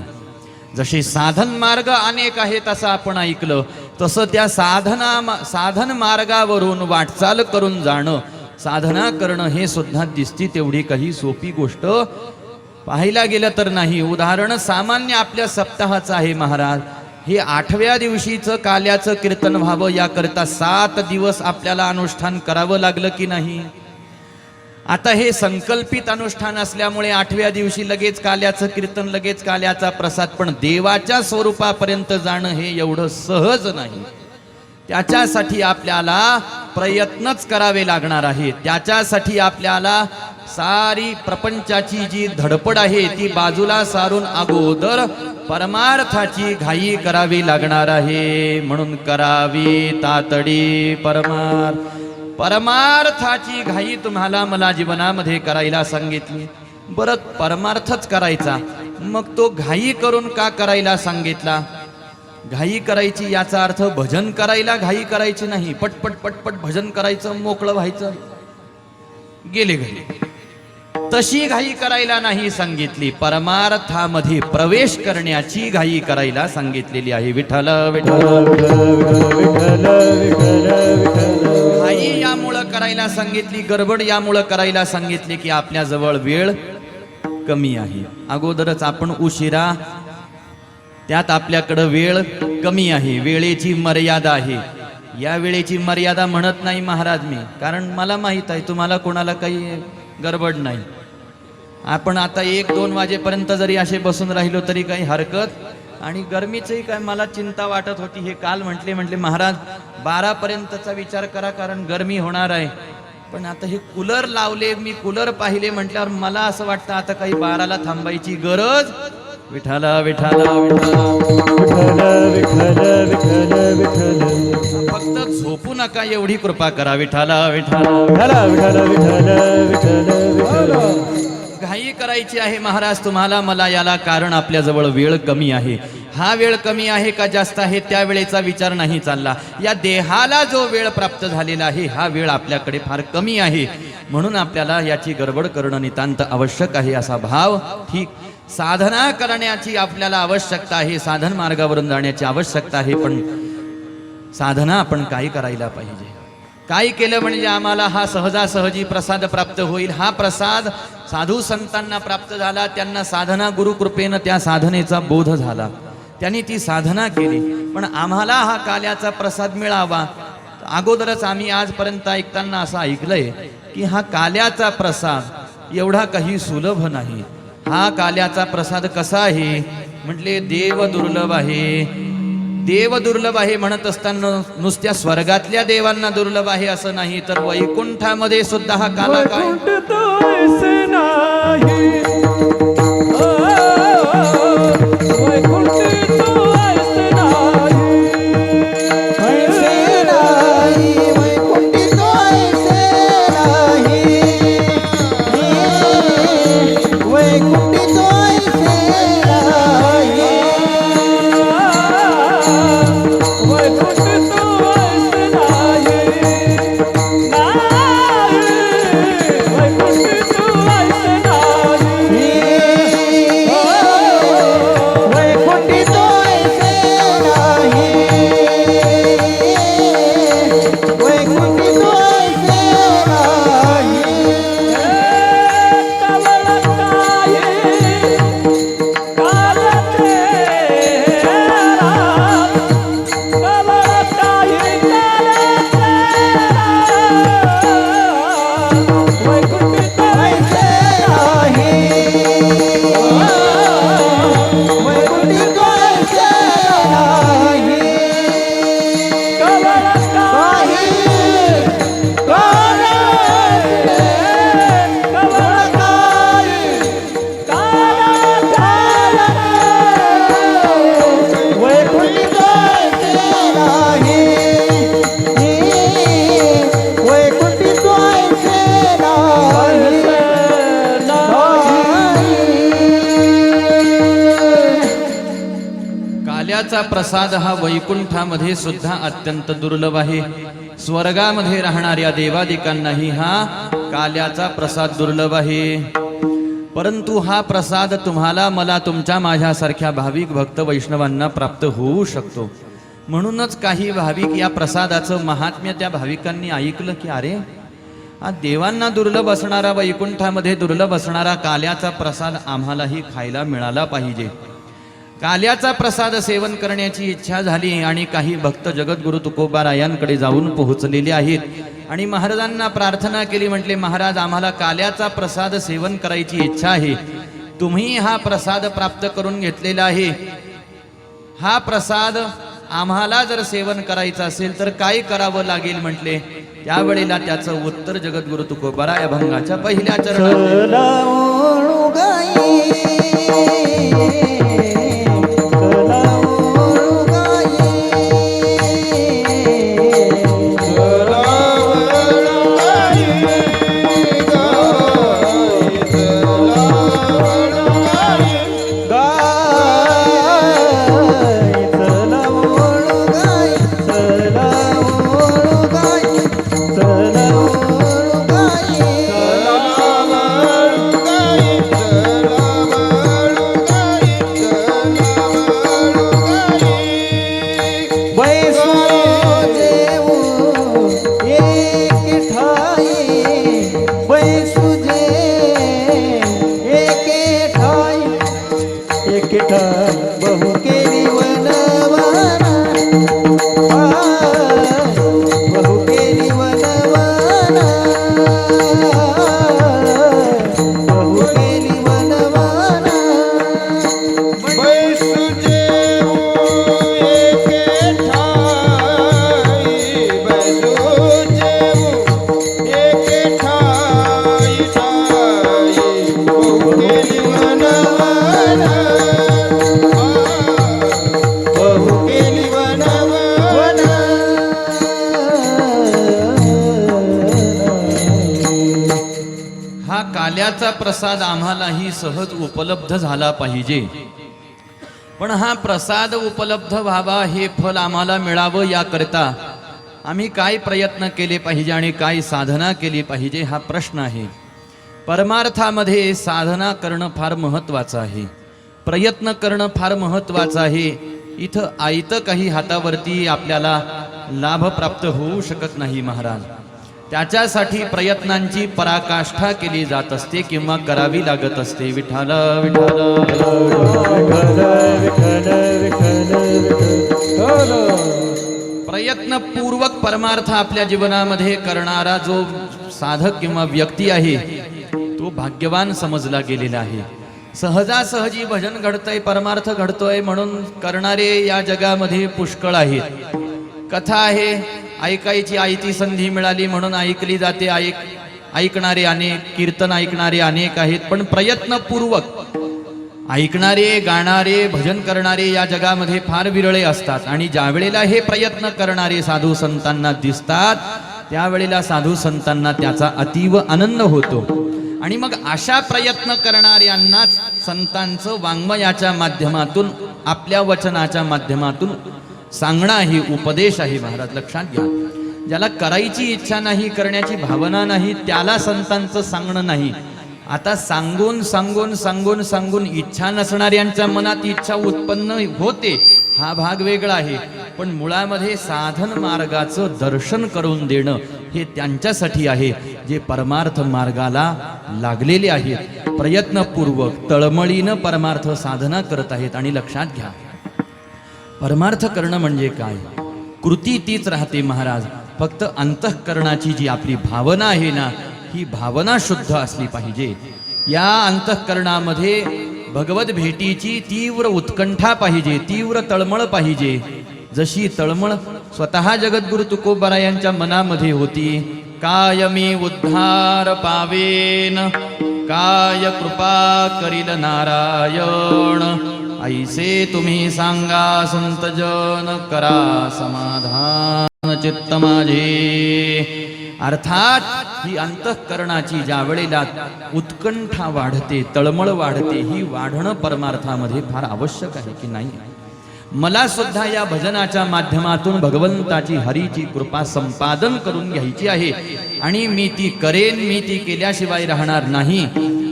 जसे साधन मार्ग अनेक आहेत असं आपण ऐकलं, तसं त्या साधन मार्गावरून वाटचाल करून जाणं, साधना करणं हे सुद्धा दिसती तेवढी काही सोपी गोष्ट पाहायला गेलं तर नाही. उदाहरण सामान्य आपल्या सप्ताहाचं आहे महाराज. हे 8व्या दिवशीचं काल्याचं कीर्तन व्हावं याकरता 7 दिवस आपल्याला अनुष्ठान करावं लागलं की नाही. आता हे संकल्पित अनुष्ठान असल्यामुळे 8व्या दिवशी लगेच काल्याचं कीर्तन, लगेच काल्याचा प्रसाद. पण देवाच्या स्वरूपापर्यंत जाणं हे एवढं सहज नाही. त्याच्यासाठी आपल्याला प्रयत्नच करावे लागणार आहे. त्याच्यासाठी आपल्याला सारी प्रपंचाची जी धडपड आहे ती बाजूला सारून अगोदर परमार्थाची घाई करावी लागणार आहे. म्हणून करावी तातडी परमार्थाची घाई तुम्हाला मला जीवनामध्ये करायला सांगितली. बरं, परमार्थच करायचा, मग तो घाई करून का करायला सांगितला? घाई करायची याचा अर्थ भजन करायला घाई करायची नाही. पटपट पटपट भजन करायचं, मोकळं व्हायचं, गेले घरी. तशी घाई करायला नाही सांगितली. परमार्थामध्ये प्रवेश करण्याची घाई करायला सांगितलेली आहे. विठ्ठल विठ्ठल घाई यामुळं करायला सांगितली, गडबड यामुळं करायला सांगितली की आपल्या जवळ वेळ कमी आहे. अगोदरच आपण उशिरा, त्यात आपल्याकडं वेळ कमी आहे. वेळेची मर्यादा आहे. या वेळेची मर्यादा म्हणत नाही महाराज मी, कारण मला माहित आहे तुम्हाला कोणाला काही गडबड नाही. आपण आता 1-2 वाजेपर्यंत जरी असे बसून राहिलो तरी काही हरकत. आणि गरमीचंही काय मला चिंता वाटत होती. हे काल म्हटले महाराज 12 पर्यंतचा विचार करा, कारण गरमी होणार आहे. पण आता हे कूलर लावले, मी कूलर पाहिले म्हटल्यावर मला असं वाटतं आता काही 12ला थांबायची गरज. विठ्ठल विठ्ठल फक्त झोपू नका एवढी कृपा करा. विठ्ठल विठ्ठल घाई करायची आहे महाराज तुम्हाला मला याला, कारण आपल्या जवळ वेळ कमी आहे. हा वेळ कमी आहे का जास्त आहे त्या वेळेचा विचार नाही चालला. या देहाला जो वेळ प्राप्त झालेला आहे हा वेळ आपल्याकडे फार कमी आहे. म्हणून आपल्याला याची गडबड करणं नितांत आवश्यक आहे असा भाव. ठीक, साधना करण्याची आपल्याला आवश्यकता आहे, साधन मार्गावरून जाण्याची आवश्यकता आहे. पण साधना आपण काय करायला पाहिजे? काय केलं म्हणजे आम्हाला हा सहजासहजी प्रसाद प्राप्त होईल? हा प्रसाद साधू संतांना प्राप्त झाला. त्यांना साधना गुरुकृपेनं त्या साधनेचा बोध झाला. त्यांनी ती साधना केली. पण आम्हाला हा काल्याचा प्रसाद मिळावा. अगोदरच आम्ही आजपर्यंत ऐकताना असं ऐकलंय की हा काल्याचा प्रसाद एवढा काही सुलभ नाही. हा काल्याचा प्रसाद कसा आहे म्हटले, देव दुर्लभ आहे. देव दुर्लभ आहे म्हणत असताना नुसत्या स्वर्गातल्या देवांना दुर्लभ आहे असं नाही, तर वैकुंठामध्ये सुद्धा हा काला काय काल्याचा प्रसाद हा वैकुंठामध्ये सुद्धा अत्यंत दुर्लभ आहे. स्वर्गामध्ये राहणाऱ्या देवादिकांनाही हा काल्याचा प्रसाद दुर्लभ आहे. परंतु हा प्रसाद तुम्हाला मला तुमच्या माझ्यासारख्या भाविक भक्त वैष्णवांना प्राप्त होऊ शकतो. म्हणूनच काही भाविक या प्रसादाचं महात्म्य त्या भाविकांनी ऐकलं की अरे हा देवांना दुर्लभ असणारा वैकुंठामध्ये दुर्लभ असणारा काल्याचा प्रसाद आम्हालाही खायला मिळाला पाहिजे. काल्याचा प्रसाद सेवन करण्याची इच्छा झाली आणि काही भक्त जगद्गुरु तुकोबारायांकडे जाऊन पोहोचलेले आहेत आणि महाराजांना प्रार्थना केली. म्हटले महाराज आम्हाला काल्याचा प्रसाद सेवन करायची इच्छा आहे. तुम्ही हा प्रसाद प्राप्त करून घेतलेला आहे. हा प्रसाद आम्हाला जर सेवन करायचं असेल तर काय करावं लागेल म्हटले. त्यावेळेला त्याचं उत्तर जगद्गुरु तुकोबारा या अभंगाच्या पहिल्या चरणात बहु केली वनवाना बहु केली वनवाना बहु केली वनवाना बैसुजे एके ठाई बैसुजे एके ठाई बहु केली वनवाना काल्याचा प्रसाद आम्हालाही सहज उपलब्ध झाला पाहिजे. पण हा प्रसाद उपलब्ध व्हावा हे फल आम्हाला मिळावं याकरता आम्ही काय प्रयत्न केले पाहिजे आणि काय साधना केली पाहिजे हा प्रश्न आहे. परमार्थामध्ये साधना करणं फार महत्वाचं आहे. प्रयत्न करणं फार महत्वाचं आहे. इथं आयतं काही हातावरती आपल्याला लाभ प्राप्त होऊ शकत नाही महाराज. त्याच्यासाठी प्रयत्नांची पराकाष्ठा केली जात असते किंवा करावी लागत असते. विठ्ठल विठ्ठल प्रयत्नपूर्वक परमार्थ आपल्या जीवनामध्ये करणारा जो साधक किंवा व्यक्ती आहे तो भाग्यवान समजला गेलेला आहे. सहजासहजी भजन घडतंय परमार्थ घडतोय म्हणून करणारे या जगामध्ये पुष्कळ आहेत. कथा आहे ऐकायची आयती संधी मिळाली म्हणून ऐकली जाते. ऐकणारे अनेक, कीर्तन ऐकणारे अनेक आहेत. पण प्रयत्नपूर्वक ऐकणारे, गाणारे, भजन करणारे या जगामध्ये फार विरळे असतात. आणि ज्या वेळेला हे प्रयत्न करणारे साधू संतांना दिसतात त्यावेळेला साधू संतांना त्याचा अतीव आनंद होतो. आणि मग अशा प्रयत्न करणाऱ्यांनाच संतांचं वाङ्मयाच्या माध्यमातून आपल्या वचनाच्या माध्यमातून सांगणं ही उपदेश आहे. महाराज लक्षात घ्या. ज्याला करायची इच्छा नाही, करण्याची भावना नाही, त्याला संतांचं सांगणं नाही. आता सांगून सांगून सांगून सांगून इच्छा नसणाऱ्यांच्या मनात इच्छा उत्पन्न होते हा भाग वेगळा आहे. पण मुळामध्ये साधन मार्गाचं दर्शन करून देणं हे त्यांच्यासाठी आहे जे परमार्थ मार्गाला लागलेले आहेत. प्रयत्नपूर्वक तळमळीनं परमार्थ साधना करत आहेत. आणि लक्षात घ्या परमार्थ करणं म्हणजे काय? कृती तीच राहते महाराज. फक्त अंतःकरणाची जी आपली भावना आहे ना ही भावना शुद्ध असली पाहिजे. या अंतःकरणामध्ये भगवत भेटीची तीव्र उत्कंठा पाहिजे, तीव्र तळमळ पाहिजे. जशी तळमळ स्वतः जगद्गुरु तुकोबारा यांच्या मनामध्ये होती. काय मी उद्धार पावेन, काय कृपा करील नारायण, ऐसे तुम्ही सांगा संत जन, करा समाधान चित्त माझे. अर्थात ही अंतःकरणाची ज्या वेळेला उत्कंठा वाढते, तळमळ वाढते, ही वाढणं परमार्थामध्ये फार आवश्यक आहे की नाही? मला सुद्धा या भजनाच्या माध्यमातून भगवंताची हरीची कृपा संपादन करून घ्यायची आहे आणि मी ती करेन, मी ती केल्याशिवाय राहणार नाही.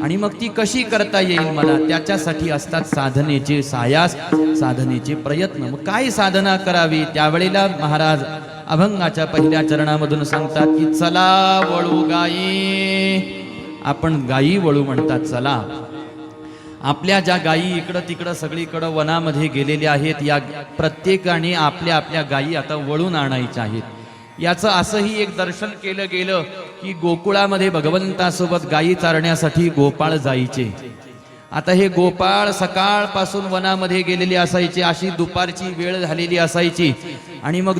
आणि मग ती कशी करता येईल मला, त्याच्यासाठी असतात साधनेचे सायास, साधनेचे प्रयत्न. मग काय साधना करावी, त्यावेळेला महाराज अभंगाच्या पहिल्या चरणामधून सांगतात की चला वळू गायी. आपण गायी वळू म्हणतात. चला, आपल्या ज्या गायी इकडं तिकडं सगळीकडं वनामध्ये गेलेल्या आहेत, या प्रत्येकाने आपल्या आपल्या गायी आता वळून आणायच्या आहेत. याचं असंही एक दर्शन केलं गेलं की गोकुळामध्ये भगवंतासोबत गायी चारण्यासाठी गोपाळ जायचे. आता हे गोपाळ सकाळपासून वनामध्ये गेलेले असायचे, अशी दुपारची वेळ झालेली असायची आणि मग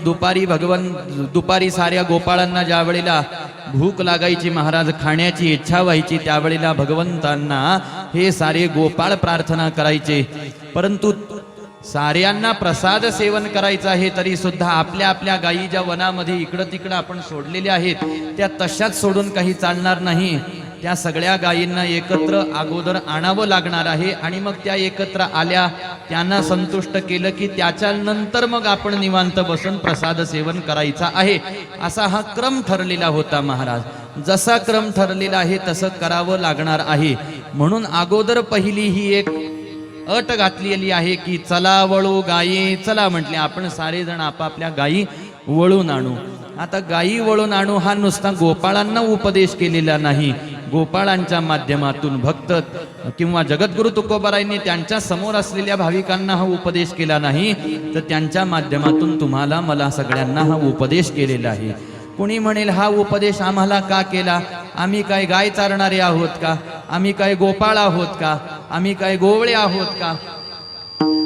दुपारी साऱ्या गोपाळांना ज्या वेळेला भूक लागायची, महाराज खाण्याची इच्छा व्हायची, त्यावेळेला भगवंतांना हे सारे गोपाळ प्रार्थना करायचे. परंतु साऱ्यांना प्रसाद सेवन करायचं आहे तरी सुद्धा आपल्या आपल्या गायी ज्या वनामध्ये इकडं तिकडं आपण सोडलेल्या आहेत त्या तशाच सोडून काही चालणार नाही. त्या सगळ्या गायींना एकत्र अगोदर आणावं लागणार आहे आणि मग त्या एकत्र आल्या, त्यांना संतुष्ट केलं की त्याच्यानंतर मग आपण निवांत बसून प्रसाद सेवन करायचा आहे. असा हा क्रम ठरलेला होता महाराज. जसा क्रम ठरलेला आहे तसं करावं लागणार आहे. म्हणून अगोदर पहिली ही एक अट घातलेली आहे की चला वळू गायी. चला म्हटले आपण सारे जण आपापल्या गायी वळून आणू. आता गायी वळून आणू हा नुसता गोपाळांना उपदेश केलेला नाही, गोपाळांच्या माध्यमातून भक्त किंवा जगद्गुरु तुकोबारायांनी त्यांच्या समोर असलेल्या भाविकांना हा उपदेश केला नाही, तर त्यांच्या माध्यमातून तुम्हाला मला सगळ्यांना हा उपदेश केलेला आहे. कुणी म्हणेल हा उपदेश आम्हाला का केला, आम्ही काय गाय चारणारे आहोत का, आम्ही काय गोपाळ आहोत का, आम्ही काय गोवळे आहोत का.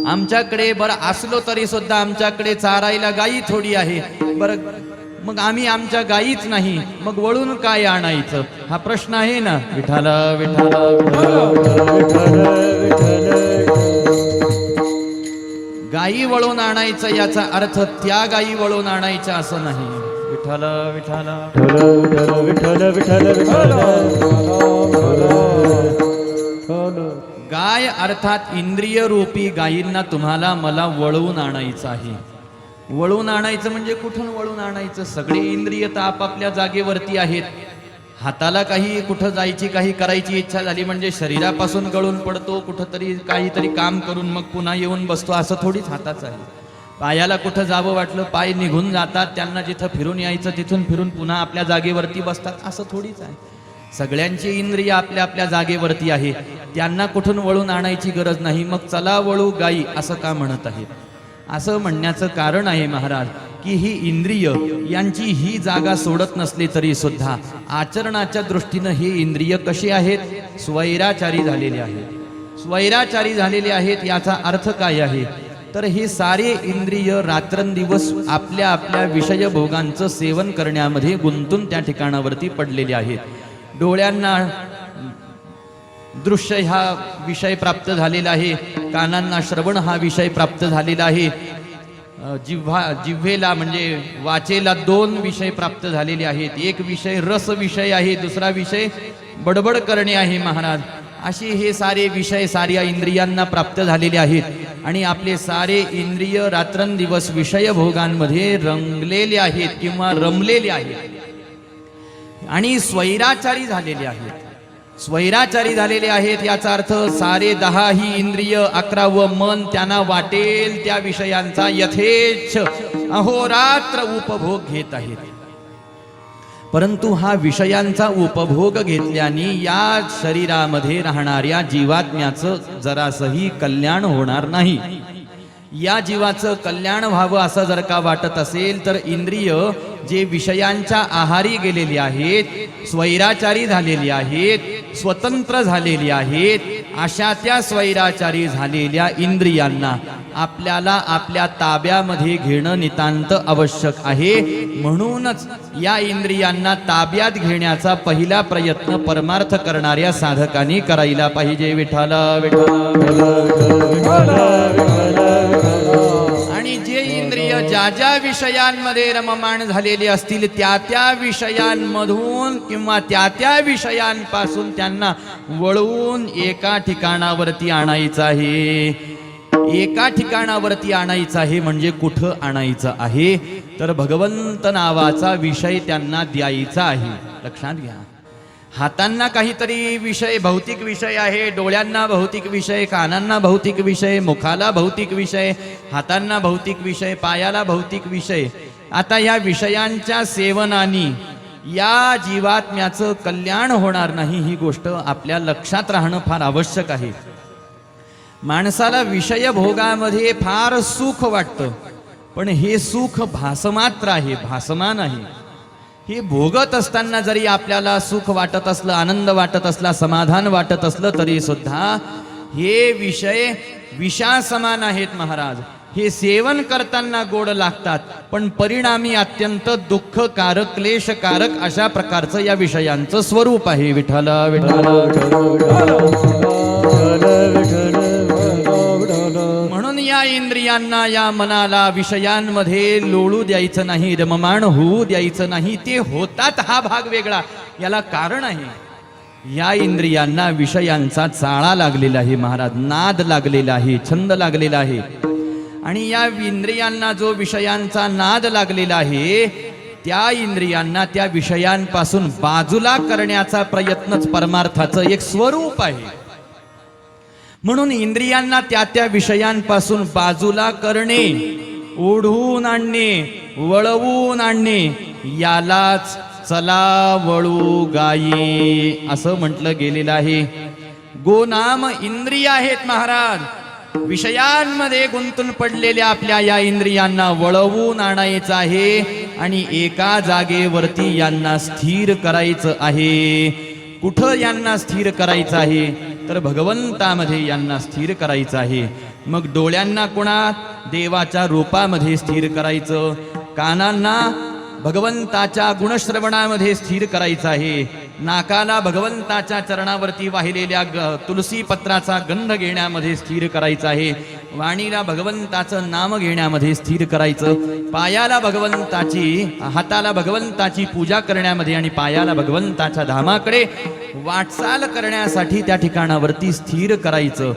आमच्याकडे बरं असलो तरी सुद्धा आमच्याकडे चारायला गायी थोडी आहे. बरं मग आम्ही आमच्या गायीच नाही, मग वळून काय आणायचं हा प्रश्न आहे ना. विठाला विठाला गायी वळून आणायचं याचा अर्थ त्या गायी वळून आणायच्या असं नाही. विठाला विठाला विठ्ठल विठ्ठल विठ्ठल गाय अर्थात इंद्रिय रूपी गायींना तुम्हाला मला वळवून आणायचं आहे. वळवून आणायचं म्हणजे कुठून वळवून आणायचं, सगळे इंद्रिय तर आपापल्या जागेवरती आहेत. हाताला काही कुठं जायची काही करायची इच्छा झाली म्हणजे शरीरापासून गळून पडतो, कुठंतरी काहीतरी काम करून मग पुन्हा येऊन बसतो, असं थोडीच हाताचं आहे. पायाला कुठं जावं वाटलं पाय निघून जातात, त्यांना जिथं फिरून यायचं तिथून फिरून पुन्हा आपल्या जागेवरती बसतात, असं थोडीच आहे. सगळ्यांची इंद्रिय आपल्या आपल्या जागेवरती आहे, त्यांना कुठून वळून आणायची गरज नाही. मग चला वळू गायी असं का म्हणत आहेत, असं म्हणण्याचं कारण आहे महाराज की ही इंद्रिय यांची ही जागा सोडत नसली तरी सुद्धा आचरणाच्या दृष्टीनं हे इंद्रिय कसे आहेत, स्वैराचारी झालेले आहेत. स्वैराचारी झालेले आहेत याचा अर्थ काय आहे, तर हे सारे इंद्रिय रात्रंदिवस आपल्या आपल्या विषय भोगांचं सेवन करण्यामध्ये गुंतून त्या ठिकाणावरती पडलेले आहेत. डोळ्यांना दृश्य हा विषय प्राप्त झालेला आहे, कानांना श्रवण हा विषय प्राप्त झालेला आहे, जिव्हेला म्हणजे वाचेला 2 विषय प्राप्त झालेले आहेत. एक विषय रस विषय आहे, दुसरा विषय बडबड करणे आहे महाराज. असे हे सारे विषय साऱ्या इंद्रियांना प्राप्त झालेले आहेत आणि आपले सारे इंद्रिय रात्रंदिवस विषय भोगांमध्ये रंगलेले आहेत किंवा रमलेले आहेत आणि स्वैराचारी झालेले आहेत. स्वैराचारी झालेले आहेत याचा अर्थ सारे 10 ही इंद्रिय 11 मन त्यांना वाटेल त्या विषयांचा यथेच्छ अहोरात्र उपभोग घेत आहेत. परंतु हा विषयांचा उपभोग घेतल्याने या शरीरामध्ये राहणाऱ्या जीवात्म्याचं जरासही कल्याण होणार नाही. या जीवाचं कल्याण व्हावं असं जर का वाटत असेल तर इंद्रिय जे विषयांच्या आहारी गेलेली आहेत, स्वैराचारी झालेली आहेत, स्वतंत्र झालेली आहेत, अशा त्या स्वैराचारी झालेल्या इंद्रियांना आपल्याला आपल्या ताब्यामध्ये घेणं नितांत आवश्यक आहे. म्हणूनच या इंद्रियांना ताब्यात घेण्याचा पहिला प्रयत्न परमार्थ करणाऱ्या साधकांनी करायला पाहिजे. विठाला आणि जे इंद्रिय ज्या ज्या विषयांमध्ये रममाण झालेले असतील त्या त्या विषयांमधून किंवा त्या त्या विषयांपासून त्यांना वळवून एका ठिकाणावरती आणायचं आहे. एका ठिकाणावरती आणायचं आहे. म्हणजे कुठं आणायचं आहे? तर भगवंत नावाचा विषय त्यांना द्यायचा आहे. लक्षात घ्या. हातांना काहीतरी विषय, भौतिक विषय आहे, डोळ्यांना भौतिक विषय, कानांना भौतिक विषय, मुखाला भौतिक विषय, हातांना भौतिक विषय, पायाला भौतिक विषय. आता या विषयांच्या सेवनाने या जीवात्म्याचं कल्याण होणार नाही, ही गोष्ट आपल्या लक्षात राहणं फार आवश्यक आहे. माणसाला विषय भोगामध्ये फार सुख वाटतं, पण हे सुख भासमात्र आहे, भासमान आहे. हे भोगत असताना जरी आपल्याला सुख वाटत असलं, आनंद वाटत असला, समाधान वाटत असलं, तरी सुद्धा हे विषय विषासमान आहेत महाराज. हे सेवन करताना गोड लागतात, पण परिणामी अत्यंत दुःखकारक, क्लेशकारक अशा प्रकारचं या विषयांचं स्वरूप आहे. विठ्ठल विठ्ठल. म्हणून या इंद्रियांना, या मनाला विषयांमध्ये लोळू द्यायचं नाही, रममाण होऊ द्यायचं नाही. ते होतात हा भाग वेगळा, याला कारण आहे. या इंद्रियांना विषयांचा चाळा लागलेला आहे महाराज, नाद लागलेला आहे, छंद लागलेला आहे. आणि या इंद्रियांना जो विषयांचा नाद लागलेला आहे, त्या इंद्रियांना त्या विषयांपासून बाजूला करण्याचा प्रयत्नच परमार्थाचं एक स्वरूप आहे. म्हणून इंद्रियांना त्या त्या विषयांपासून बाजूला करणे, ओढून आणणे, वळवून आणणे, यालाच चला वळू गायी असं म्हटलं गेलेलं आहे. गोनाम इंद्रिय आहेत महाराज. विषयांमध्ये गुंतून पडलेल्या आपल्या या इंद्रियांना वळवून आणायचं आहे आणि एका जागेवरती यांना स्थिर करायचं आहे. कुठं यांना स्थिर करायचं आहे? तर भगवंतामध्ये यांना स्थिर करायचं आहे. मग डोळ्यांना कोणा? देवाच्या रूपामध्ये स्थिर करायचं. कानांना भगवंताच्या गुणश्रवणामध्ये स्थिर करायचं आहे. नाकाला भगवंताच्या चरणावरती वाहिलेल्या तुलसी पत्राचा गंध घेण्यामध्ये स्थिर करायचं आहे. वाणीला भगवंताचं नाम घेण्यामध्ये स्थिर करायचं. पायाला भगवंताची, हाताला भगवंताची पूजा करण्यामध्ये आणि पायाला भगवंताच्या धामाकडे वाटचाल करण्यासाठी त्या ठिकाणावरती स्थिर करायचं.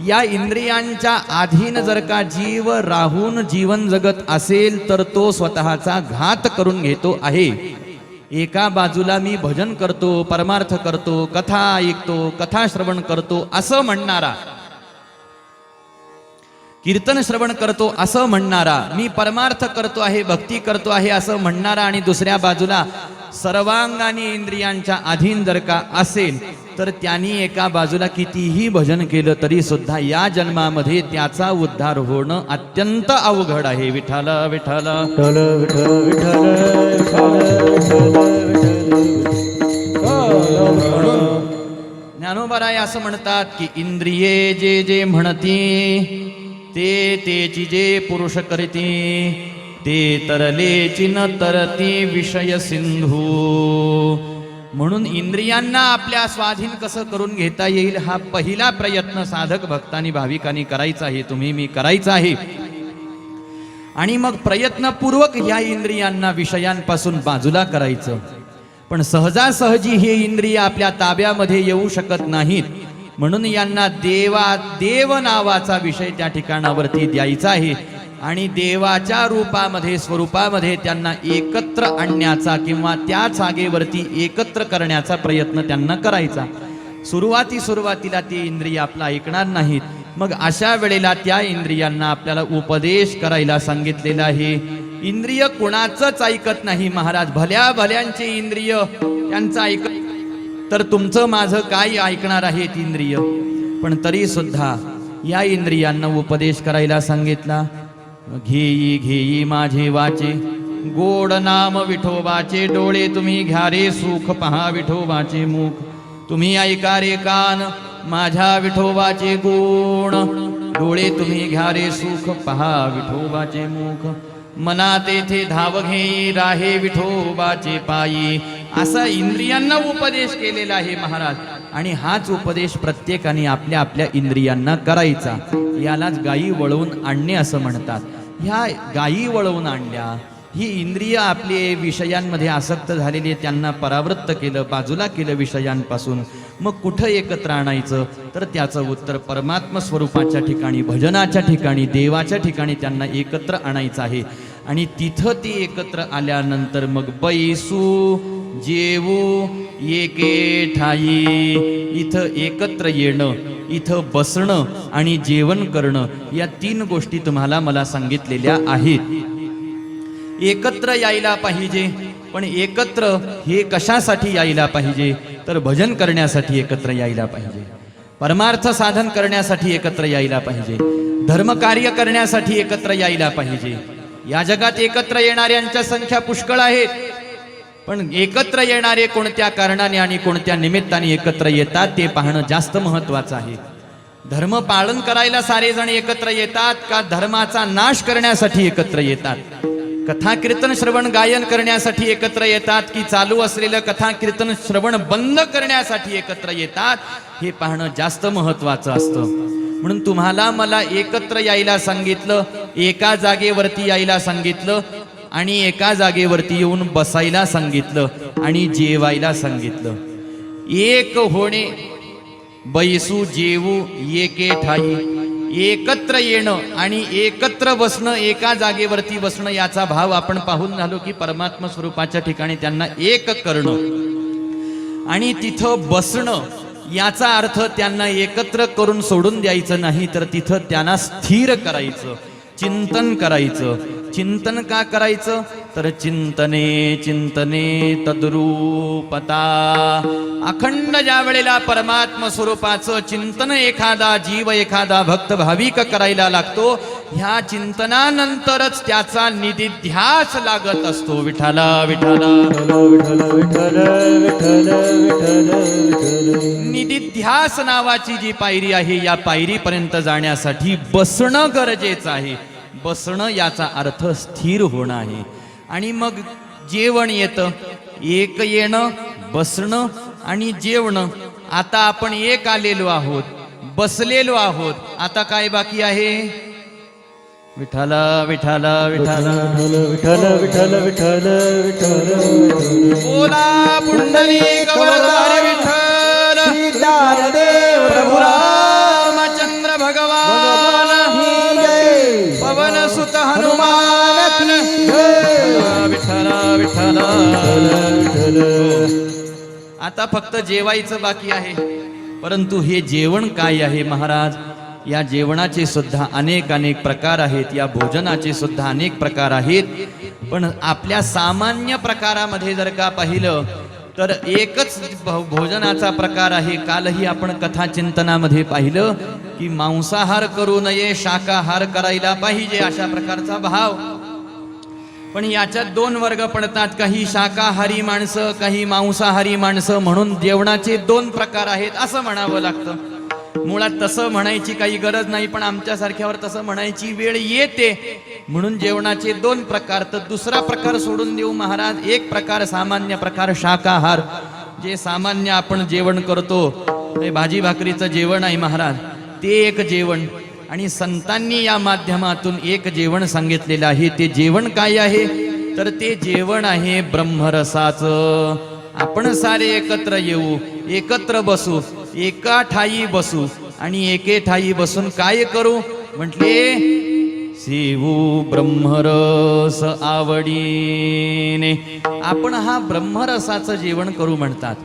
या इंद्रियांच्या अधीन जर का जीव राहून जीवन जगत असेल तर तो स्वतःचा घात करून घेतो आहे. एका बाजूला मी भजन करतो, परमार्थ करतो, कथा ऐकतो, कथा श्रवण करतो असं म्हणणारा, कीर्तन श्रवण करतो असं म्हणणारा, मी परमार्थ करतो आहे, भक्ती करतो आहे असं म्हणणारा, आणि दुसऱ्या बाजूला सर्वांगाने इंद्रियांच्या अधीन जर का असेल तर त्यांनी एका बाजूला कितीही भजन केलं तरी सुद्धा या जन्मामध्ये त्याचा उद्धार होणं अत्यंत अवघड आहे. विठ्ठल विठ्ठल. ज्ञानोबाराय असं म्हणतात की इंद्रिये जे जे म्हणती ते तेची जे पुरुष करती, ते तरलेची न तरती विषय सिंधू. म्हणून इंद्रियांना आपल्या स्वाधीन कसं करून घेता येईल हा पहिला प्रयत्न साधक भक्तांनी भाविकांनी करायचा आहे, तुम्ही मी करायचा आहे. आणि मग प्रयत्नपूर्वक या इंद्रियांना विषयांपासून बाजूला करायचं. पण सहजासहजी हे इंद्रिय आपल्या ताब्यामध्ये येऊ शकत नाहीत. म्हणून यांना देव नावाचा विषय त्या ठिकाणावरती द्यायचा आहे आणि देवाच्या रूपामध्ये, स्वरूपामध्ये त्यांना एकत्र आणण्याचा किंवा त्या जागेवरती एकत्र करण्याचा प्रयत्न त्यांना करायचा. सुरुवातीला ते इंद्रिय आपला ऐकणार नाहीत. मग अशा वेळेला त्या इंद्रियांना आपल्याला उपदेश करायला सांगितलेला आहे. इंद्रिय कोणाचंच ऐकत नाही महाराज. भल्या भल्यांचे इंद्रिय त्यांचं ऐकत, तर तुमचं माझं काय ऐकणार आहेत इंद्रिय. पण तरी सुद्धा या इंद्रियांना उपदेश करायला सांगितला. घेई घेई माझे वाचे, गोड नाम विठोबाचे, डोळे तुम्ही घ्या रे सुख पहा विठोबाचे मुख. तुम्ही ऐका रे कान माझ्या विठोबाचे गुण, डोळे तुम्ही घ्या रे सुख पहा विठोबाचे मुख. मना तेथे धाव घेई राहे विठोबाचे पायी. असा इंद्रियांना उपदेश केलेला आहे महाराज. आणि हाच उपदेश प्रत्येकाने आपल्या आपल्या इंद्रियांना करायचा. यालाच गायी वळवून आणणे असं म्हणतात. ह्या गायी वळवून आणल्या, ही इंद्रिय आपले विषयांमध्ये आसक्त झालेली त्यांना परावृत्त केलं, बाजूला केलं विषयांपासून. मग कुठं एकत्र आणायचं? तर त्याचं उत्तर परमात्म स्वरूपाच्या ठिकाणी, भजनाच्या ठिकाणी, देवाच्या ठिकाणी त्यांना एकत्र आणायचं आहे. आणि तिथं ती एकत्र आल्यानंतर मग बैसू जेवू एके ठाई, इथं एकत्र येणं, इथं बसणं आणि जेवण करणं, या 3 गोष्टी तुम्हाला मला सांगितलेल्या आहेत. एकत्र यायला पाहिजे, पण एकत्र हे कशासाठी यायला पाहिजे? तर भजन करण्यासाठी एकत्र यायला पाहिजे, परमार्थ साधन करण्यासाठी एकत्र यायला पाहिजे, धर्मकार्य करण्यासाठी एकत्र यायला पाहिजे. या जगात एकत्र येणाऱ्यांच्या संख्या पुष्कळ आहेत, पण एकत्र येणारे कोणत्या कारणाने आणि कोणत्या निमित्ताने एकत्र येतात ते पाहणं जास्त महत्वाचं आहे. धर्म पालन करायला सारे जण एकत्र येतात का धर्माचा नाश करण्यासाठी एकत्र येतात? कथा कीर्तन श्रवण गायन करण्यासाठी एकत्र येतात की चालू असलेलं कथा कीर्तन श्रवण बंद करण्यासाठी एकत्र येतात? हे पाहणं जास्त महत्वाचं असतं. म्हणून तुम्हाला मला एकत्र यायला सांगितलं, एका जागेवरती यायला सांगितलं आणि एका जागेवरती येऊन बसायला सांगितलं आणि जेवायला सांगितलं. एक होणे, बैसू जेवू एके ठाई, एकत्र येणं आणि एकत्र बसणं, एका जागेवरती बसणं, याचा भाव आपण पाहून झालो की परमात्मा स्वरूपाच्या ठिकाणी त्यांना एक करणं आणि तिथं बसणं, याचा अर्थ त्यांना एकत्र करून सोडून द्यायचं नाही, तर तिथं त्यांना स्थिर करायचं, चिंतन करायचं. चिंतन का करायचं? तर चिंतने चिंतने तद्रूपता. अखंड ज्या वेळेला परमात्म स्वरूपाचं चिंतन एखादा जीव, एखादा भक्त भाविक करायला लागतो, ह्या चिंतनानंतरच त्याचा निधिध्यास लागत असतो. विठाला विठाला निधिध्यास नावाची जी पायरी आहे, या पायरीपर्यंत जाण्यासाठी बसणं गरजेचं आहे. बसणं याचा अर्थ स्थिर होणं आहे. आणि मग जेवण येतं, एक येणं, बसणं आणि जेवणं. आता आपण एक आलेलो आहोत, बसलेलो आहोत, आता काय बाकी आहे? विठाला विठाला विठाला विठ्ठल विठ्ठल विठ्ठल विठ्ठल बोला पुंडलिक वरदारी विठ्ठल, सिद्धार्थदेव प्रभु रामचंद्र भगवान, पवन सुत हनुमान, विठाला विठाला. आता फक्त जेवायचं बाकी आहे. परंतु हे जेवण काय आहे महाराज? या जेवणाचे सुद्धा अनेक प्रकार आहेत, या भोजनाचे सुद्धा अनेक प्रकार आहेत. पण आपल्या सामान्य प्रकारामध्ये जर का पाहिलं तर एकच भोजनाचा प्रकार आहे. कालही आपण कथा चिंतनामध्ये पाहिलं की मांसाहार करू नये, शाकाहार करायला पाहिजे, अशा प्रकारचा भाव. पण याच्यात 2 वर्ग पडतात, काही शाकाहारी माणसं, काही मांसाहारी माणसं, म्हणून जेवणाचे 2 प्रकार आहेत असं म्हणावं लागतं. मुळात तसं म्हणायची काही गरज नाही, पण आमच्यासारख्यावर तसं म्हणायची वेळ येते, म्हणून जेवणाचे 2 प्रकार. तर दुसरा प्रकार सोडून देऊ महाराज. एक प्रकार सामान्य प्रकार शाकाहार, जे सामान्य आपण जेवण करतो, ते भाजी भाकरीचं जेवण आहे महाराज, ते एक जेवण. आणि संतांनी या माध्यमातून एक जेवण सांगितलेलं आहे. ते जेवण काय आहे? तर ते जेवण आहे ब्रह्मरसाचं. आपण सारे एकत्र येऊ, एकत्र बसू, एका ठाई बसू आणि एके ठाई बसून काय करू? म्हटले सेवू ब्रह्मरस आवडीने. आपण हा ब्रह्मरसाचं जेवण करू म्हणतात,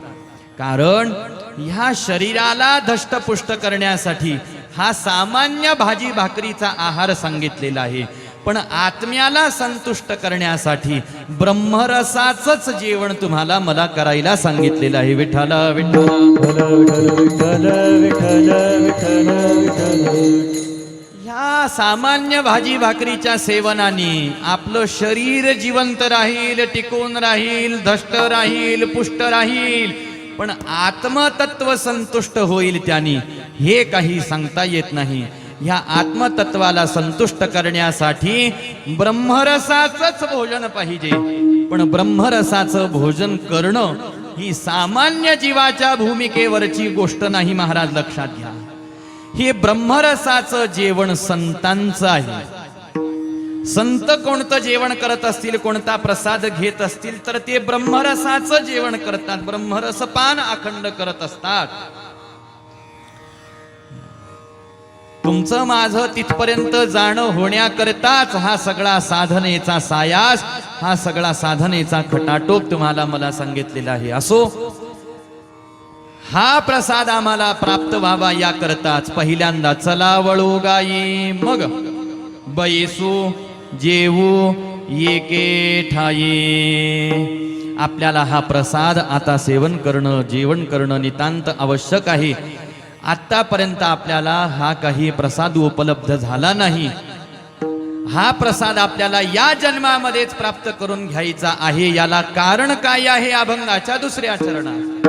कारण ह्या शरीराला धष्टपुष्ट करण्यासाठी हा सामान्य भाजी भाकरीचा आहार सांगितलेला आहे. पण आत्म्याला संतुष्ट करण्यासाठी ब्रह्मरसाचंच जेवण तुम्हाला मला करायला सांगितलेलं आहे. विठाला विठाला विठ्ठल विठ्ठल विठ्ठल विठ्ठल. ह्या सामान्य भाजी भाकरीच्या सेवनाने आपलं शरीर जिवंत राहील, टिकून राहील, धष्ट राहील, पुष्ट राहील, पण आत्मतत्व संतुष्ट होईल त्याने, हे काही सांगता येत नाही. ह्या आत्मतत्वाला संतुष्ट करण्यासाठी ब्रह्मरसाचंच भोजन पाहिजे. पण ब्रह्मरसाचं भोजन करणं ही सामान्य जीवाच्या भूमिकेवरची गोष्ट नाही महाराज, लक्षात घ्या. हे ब्रह्मरसाचं जेवण संतांचं आहे. संत कोणतं जेवण करत असतील, कोणता प्रसाद घेत असतील, तर ते ब्रह्मरसाचं जेवण करतात, ब्रह्मरसपान अखंड करत असतात. तुमचं माझं तिथपर्यंत जाणं होण्याकरताच हा सगळा साधनेचा सायास, हा सगळा साधनेचा खटाटोप तुम्हाला मला सांगितलेला आहे. असो, हा प्रसाद आम्हाला प्राप्त व्हावा याकरताच पहिल्यांदा चला वळू गाई, मग बैसू जेवू एके ठाई. आपल्याला हा प्रसाद आता सेवन करणं, जेवण करणं नितांत आवश्यक आहे. आतापर्यंत आपल्याला हा काही प्रसाद उपलब्ध झाला नाही. हा प्रसाद आपल्याला या जन्मामध्येच प्राप्त करून घ्यायचा आहे. याला कारण काय आहे? अभंगाच्या दुसऱ्या चरणात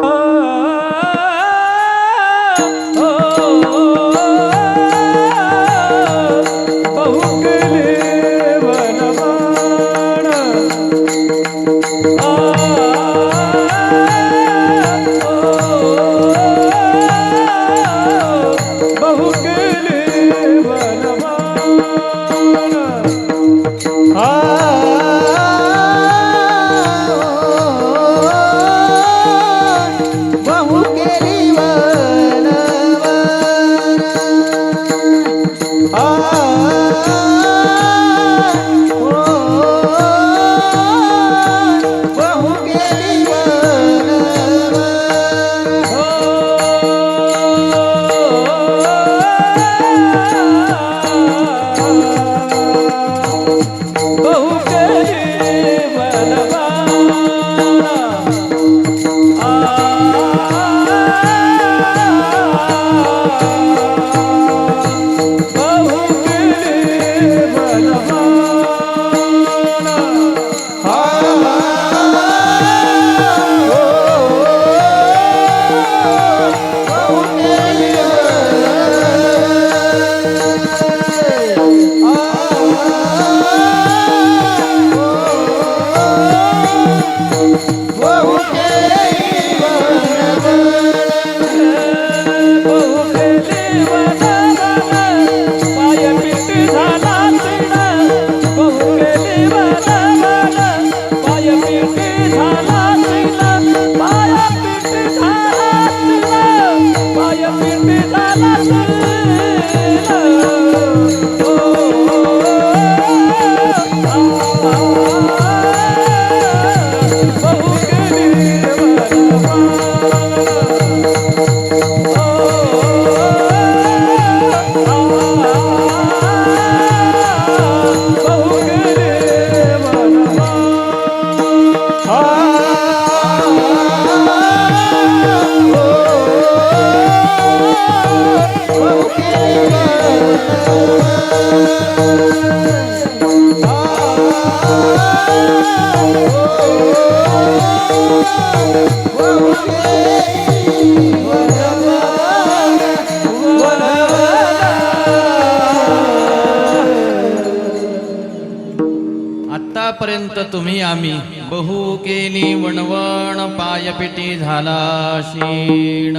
आतापर्यंत तुम्ही आम्ही बहु केली वणवण, पायपिटी झाला शीण.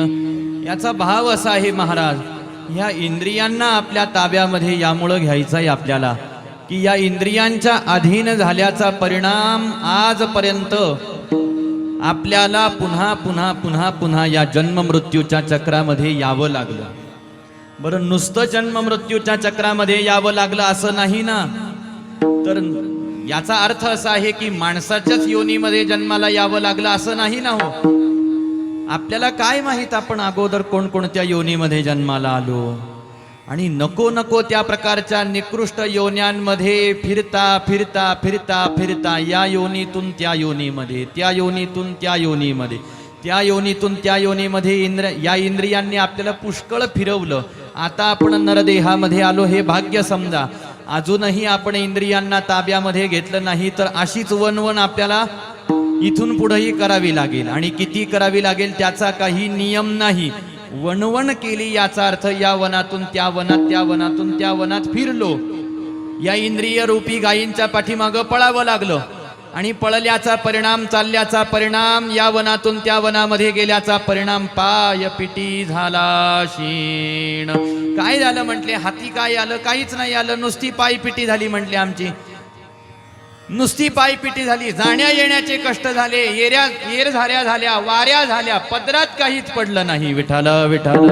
याचा भाव असा आहे महाराज, ह्या इंद्रियांना आपल्या ताब्यामध्ये यामुळं घ्यायचं आहे आपल्याला, की या इंद्रियांच्या अधीन झाल्याचा परिणाम आजपर्यंत आपल्याला पुन्हा पुन्हा पुन्हा पुन्हा या जन्म मृत्यूच्या चक्रामध्ये यावं लागलं. बरं, नुसतं जन्म मृत्यूच्या चक्रामध्ये यावं लागलं असं नाही ना, तर याचा अर्थ असा आहे की माणसाच्याच योनीमध्ये जन्माला यावं लागलं असं नाही ना हो. आपल्याला काय माहित आपण अगोदर कोणकोणत्या योनीमध्ये जन्माला आलो, आणि नको नको त्या प्रकारच्या निकृष्ट योन्यांमध्ये फिरता फिरता फिरता फिरता या योनीतून त्या योनीमध्ये, त्या योनीतून त्या योनीमध्ये, त्या योनीतून त्या योनीमध्ये या इंद्रियांनी आपल्याला पुष्कळ फिरवलं. आता आपण नरदेहामध्ये आलो हे भाग्य समजा. अजूनही आपण इंद्रियांना ताब्यामध्ये घेतलं नाही तर अशीच वनवन आपल्याला इथून पुढेही करावी लागेल. आणि किती करावी लागेल त्याचा काही नियम नाही. वणवण केली याचा अर्थ या वनातून त्या वनात, त्या वनातून त्या वनात फिरलो. या इंद्रिय रूपी गायींच्या पाठीमागं पळावं लागलं. आणि पळल्याचा परिणाम, चालल्याचा परिणाम, या वनातून त्या वनामध्ये गेल्याचा परिणाम, पाय पिटी झाला शीण. काय झालं म्हटले? हाती काय आलं? काहीच नाही आलं, नुसती पायपिटी झाली म्हटले आमची. नुसती पायपिटी झाली, जाण्या येण्याचे कष्ट झाले, येरझाऱ्या झाल्या, वाऱ्या झाल्या, पदरात काहीच पडलं नाही. विठ्ठल विठ्ठल.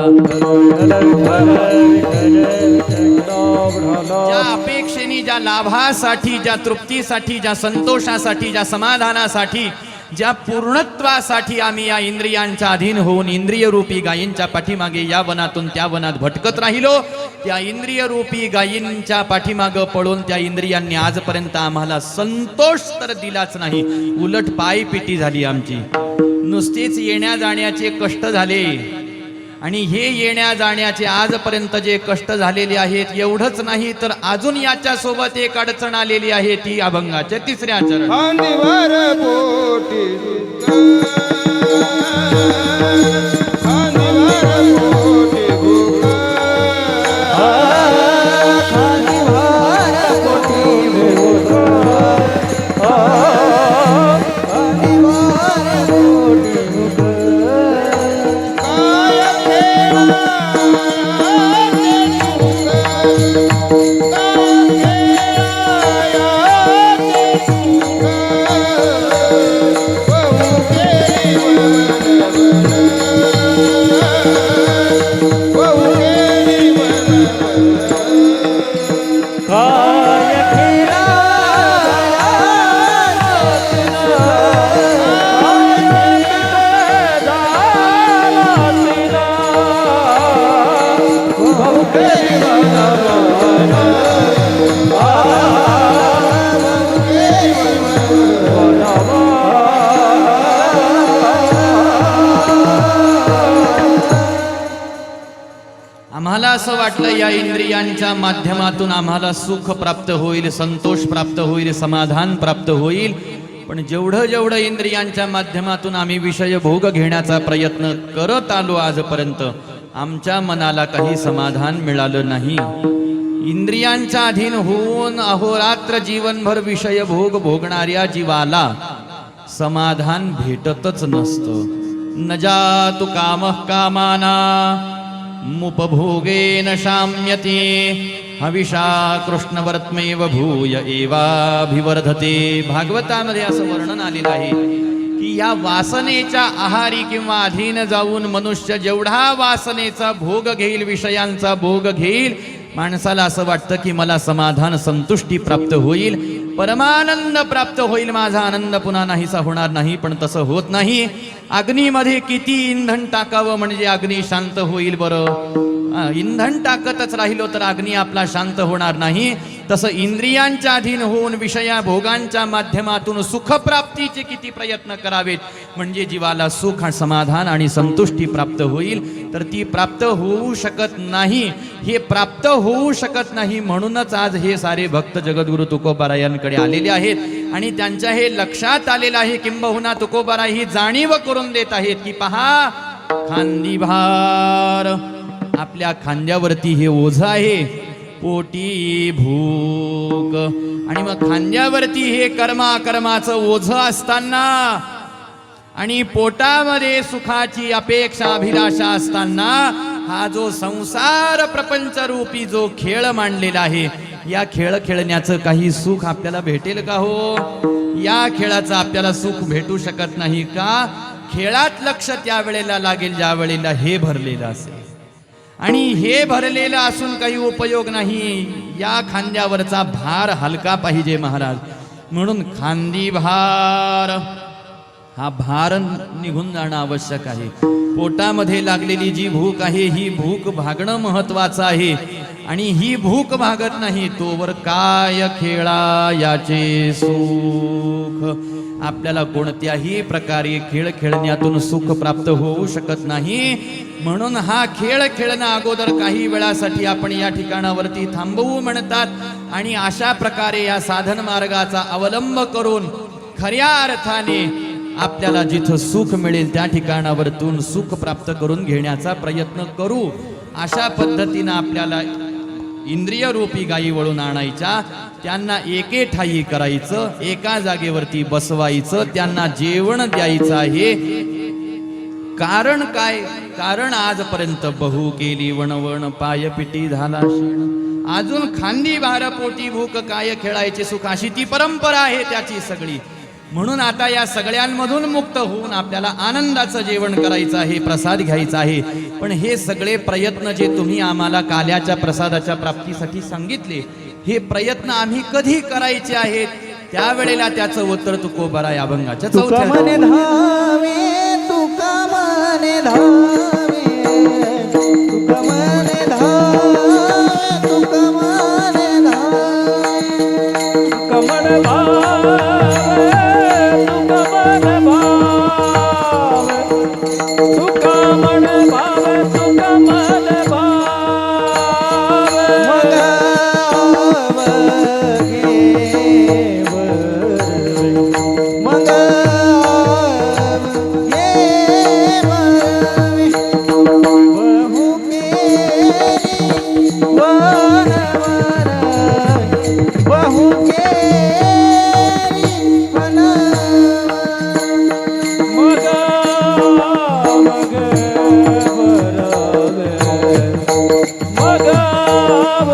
ज्या अपेक्षेने, ज्या लाभासाठी, ज्या तृप्तीसाठी, ज्या संतोषासाठी, ज्या समाधानासाठी, ज्या पूर्णत्वासाठी आम्ही या इंद्रियांच्या अधीन होऊन इंद्रिय रूपी गायींच्या पाठीमागे या वनातून त्या वनात भटकत राहिलो, त्या इंद्रिय रूपी गायींच्या पाठीमागं पळून त्या इंद्रियांनी आजपर्यंत आम्हाला संतोष तर दिलाच नाही, उलट पायपिटी झाली आमची. नुसतेच येण्या जाण्याचे कष्ट झाले. आणि हे येण्या जाण्याचे आजपर्यंत जे कष्ट झालेले आहेत, एवढंच नाही तर अजून याच्या सोबत एक अडचण आलेली आहे, ती अभंगाच्या 3ऱ्या चरण. आम्हाला असं वाटलं या इंद्रियांच्या माध्यमातून आम्हाला सुख प्राप्त होईल, संतोष प्राप्त होईल, समाधान प्राप्त होईल. पण जेवढं जेवढं इंद्रियांच्या माध्यमातून आम्ही विषय भोग घेण्याचा प्रयत्न करत आलो आजपर्यंत, आमच्या मनाला काही समाधान मिळालं नाही. इंद्रियांच्या अधीन होऊन अहोरात्र जीवनभर विषय भोग भोगणाऱ्या जीवाला समाधान भेटतच नसतं. न जातु कामः कामाना मुपभोगेन शाम्यते हविषा कृष्णवर्त्मेव भूय एवाभिवर्धते. भागवतामध्ये असं वर्णन आलेलं आहे की या वासनेच्या आहारी किंवा अधीन जाऊन मनुष्य जेवढा वासनेचा भोग घेईल, विषयांचा भोग घेईल, माणसाला असं वाटतं की मला समाधान, संतुष्टी प्राप्त होईल, परमानंद प्राप्त होईल, माझा आनंद पुन्हा नाहीसा होणार नाही. पण तसं होत नाही. अग्नीमध्ये किती इंधन टाकावं म्हणजे अग्नी शांत होईल बरं? इंधन टाकतच राहिलो तर अग्नी आपला शांत होणार नाही. तसं इंद्रियांच्या अधीन होऊन विषया भोगांच्या माध्यमातून सुखप्राप्तीचे किती प्रयत्न करावेत म्हणजे जीवाला सुख, समाधान आणि संतुष्टी प्राप्त होईल, तर ती प्राप्त होऊ शकत नाही. हे प्राप्त होऊ शकत नाही म्हणूनच आज हे सारे भक्त जगद्गुरु तुकोबारायांकडे आलेले आहेत आणि त्यांच्या हे लक्षात आलेलं आहे, किंबहुना तुकोबाराय ही जाणीव करून देत आहेत की पहा, खांदी भार, आपल्या खांद्यावरती हे ओझं आहे, पोटी भूक, आणि मग खांद्यावरती हे कर्माचं ओझं असताना आणि पोटामध्ये सुखाची अपेक्षा, अभिलाषा असताना हा जो संसार प्रपंच रूपी जो खेळ मांडलेला आहे, या खेळ खेळण्याचं काही सुख आपल्याला भेटेल का हो? या खेळाचं आपल्याला सुख भेटू शकत नाही का? खेळात लक्ष त्या वेळेला लागेल ज्या वेळेला हे भरलेलं असेल, आणि हे भरलेलं असून काही उपयोग नाही. या खांद्यावरचा भार हलका पाहिजे महाराज. म्हणून खांदी भार, हा भार निघून जाणं आवश्यक आहे. पोटामध्ये लागलेली जी भूक आहे, ही भूक भागणं महत्वाचं आहे. आणि ही भूक भागत नाही तोवर काय खेळा याचे सुख. आपल्याला कोणत्याही प्रकारे खेळ खेळण्यातून सुख प्राप्त होऊ शकत नाही. म्हणून हा खेळ खेळणं अगोदर काही वेळासाठी आपण या ठिकाणावरती थांबवू म्हणतात. आणि अशा प्रकारे या साधन मार्गाचा अवलंब करून खऱ्या अर्थाने आपल्याला जिथं सुख मिळेल त्या ठिकाणावरतून सुख प्राप्त करून घेण्याचा प्रयत्न करू. अशा पद्धतीनं आपल्याला इंद्रिय रूपी गायी वळून आणायच्या, त्यांना एके ठाई करायचं, एका जागेवरती बसवायचं, त्यांना जेवण द्यायचं आहे. कारण काय? कारण आजपर्यंत बहु केली वणवण, पायपिटी झाला शेण. अजून खांदी भार पोटी भूक काय खेळायचे सुख, अशी ती परंपरा आहे त्याची सगळी. म्हणून आता या सगळ्यांमधून मुक्त होऊन आपल्याला आनंदाचं जेवण करायचं आहे, प्रसाद घ्यायचा आहे. पण हे सगळे प्रयत्न जे तुम्ही आम्हाला काल्याच्या प्रसादाच्या प्राप्तीसाठी सांगितले, हे प्रयत्न आम्ही कधी करायचे आहेत? त्यावेळेला त्याचं उत्तर तुकोबरा या अभंगाच्या तुका मने चौथ्या धावे, तुका मने धावे, तुका मने धावे, तुका मने धावे. कमळ भावे तुका मन भावे, तुका मन भावे. मग आवगे वरवे, मग आवगे वरवे. बहु केली वन वरवे, बहु केली वन मग मग वरवे, मग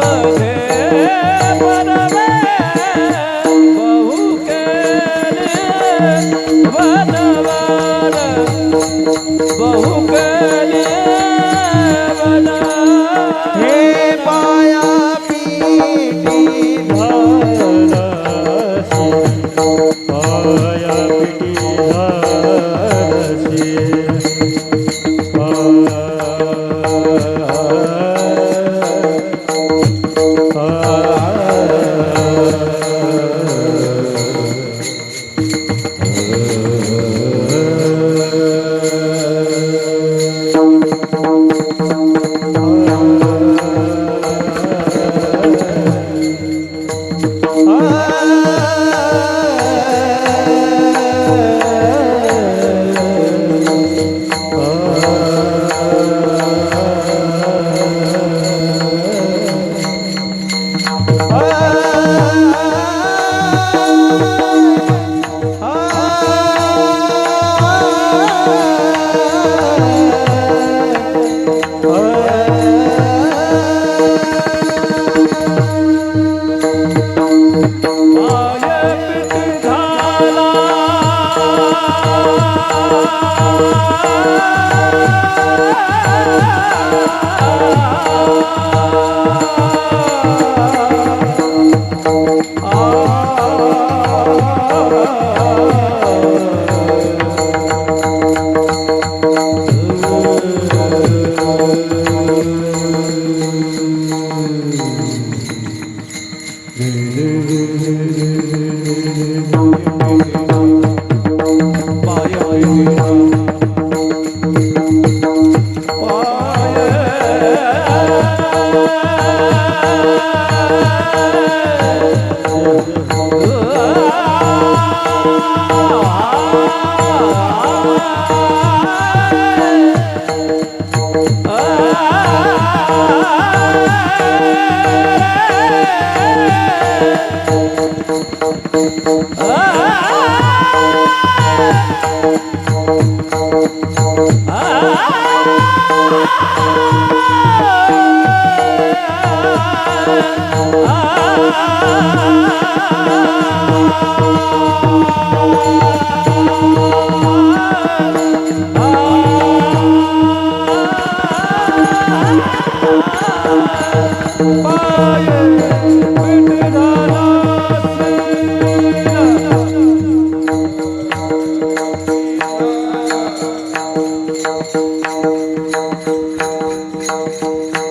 वगे वरवे. बहु केली वनवन, बहु केली वन. हे पाया पीठी धारसी,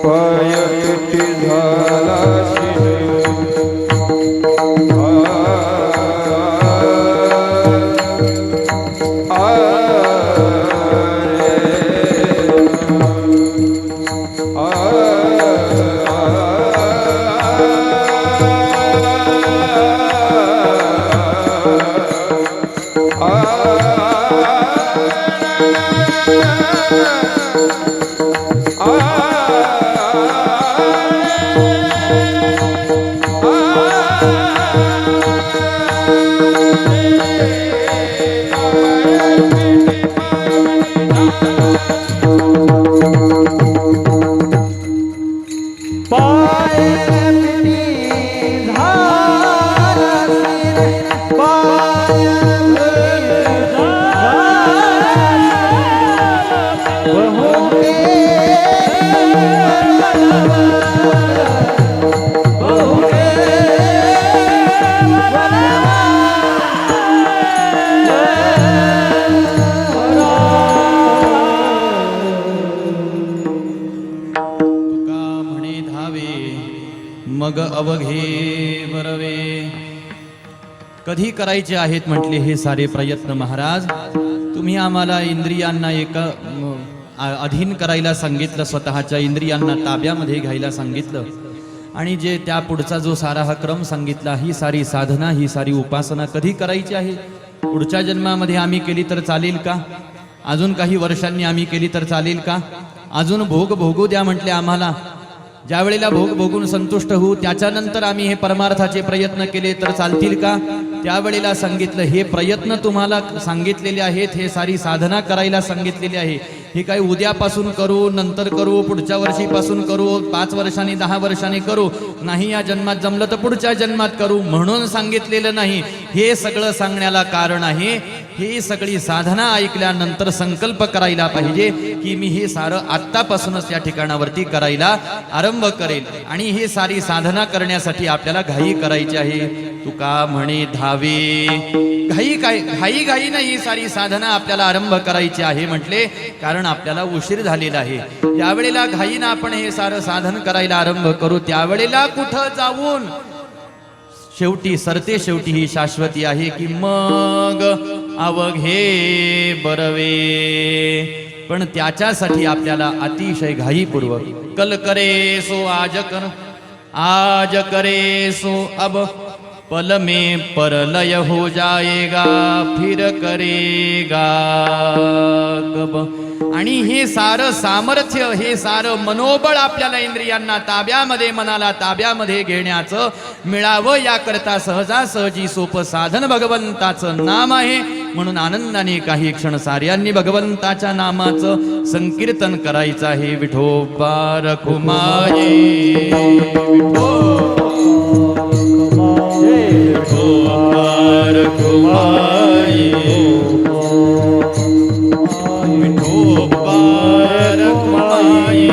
पाया पिटी धारसी. आ कधी करायचे आहेत म्हटले हे सारे प्रयत्न महाराज. तुम्ही आम्हाला इंद्रियांना अधीन करायला सांगितलं, स्वतःच्या इंद्रियांना ताब्यामध्ये घ्यायला सांगितलं, आणि जे त्या पुढचा जो सारा हा क्रम सांगितला, ही सारी साधना, ही सारी उपासना कधी करायची आहे? पुढच्या जन्मामध्ये आम्ही केली तर चालेल का? अजून काही वर्षांनी आम्ही केली तर चालेल का? अजून भोग भोगू द्या म्हटले आम्हाला. ज्या वेळेला भोग भोगून संतुष्ट होऊ त्याच्यानंतर आम्ही हे परमार्थाचे प्रयत्न केले तर चालतील का? त्यावेळेला सांगितलं हे प्रयत्न तुम्हाला सांगितलेले आहेत, हे सारी साधना करायला सांगितलेली आहे, हे काही उद्यापासून करू, नंतर करू, पुढच्या वर्षीपासून करू, 5 वर्षांनी 10 वर्षांनी करू, नाही या जन्मात जमलं तर पुढच्या जन्मात करू म्हणून सांगितलेलं नाही. हे सगळं सांगण्याला कारण आहे, ही सगळी साधना ऐकल्यानंतर संकल्प करायला पाहिजे की मी हे सारं आत्तापासूनच या ठिकाणावरती करायला आरंभ करेल. आणि ही सारी साधना करण्यासाठी आपल्याला घाई करायची आहे. तुका म्हणे धावे, घाईनं ही सारी साधना आपल्याला आरंभ करायची आहे म्हटले, कारण आपल्याला उशीर झालेला आहे. यावेळेला घाईनं आपण हे सारं साधन करायला आरंभ करू, त्यावेळेला कुठं जाऊन शेवटी सरते शेवटी ही शाश्वती आहे की मग अवघे बरवे. पण त्याच्यासाठी आपल्याला अतिशय घाईपूर्वक कल करे सो आज करे सो अब पल में परलय हो जाएगा फिर करेगा कब. आणि हे सारं सामर्थ्य, हे सारं मनोबळ आपल्याला इंद्रियांना ताब्यामध्ये, मनाला ताब्यामध्ये घेण्याचं मिळावं याकरता सहजासहजी सोपं साधन भगवंताचं नाम आहे. म्हणून आनंदाने काही क्षण साऱ्यांनी भगवंताच्या नामाचं संकीर्तन करायचं आहे. विठोबा रखुमाये, विठोबा रखुमाये, विठोबा रखुमाये,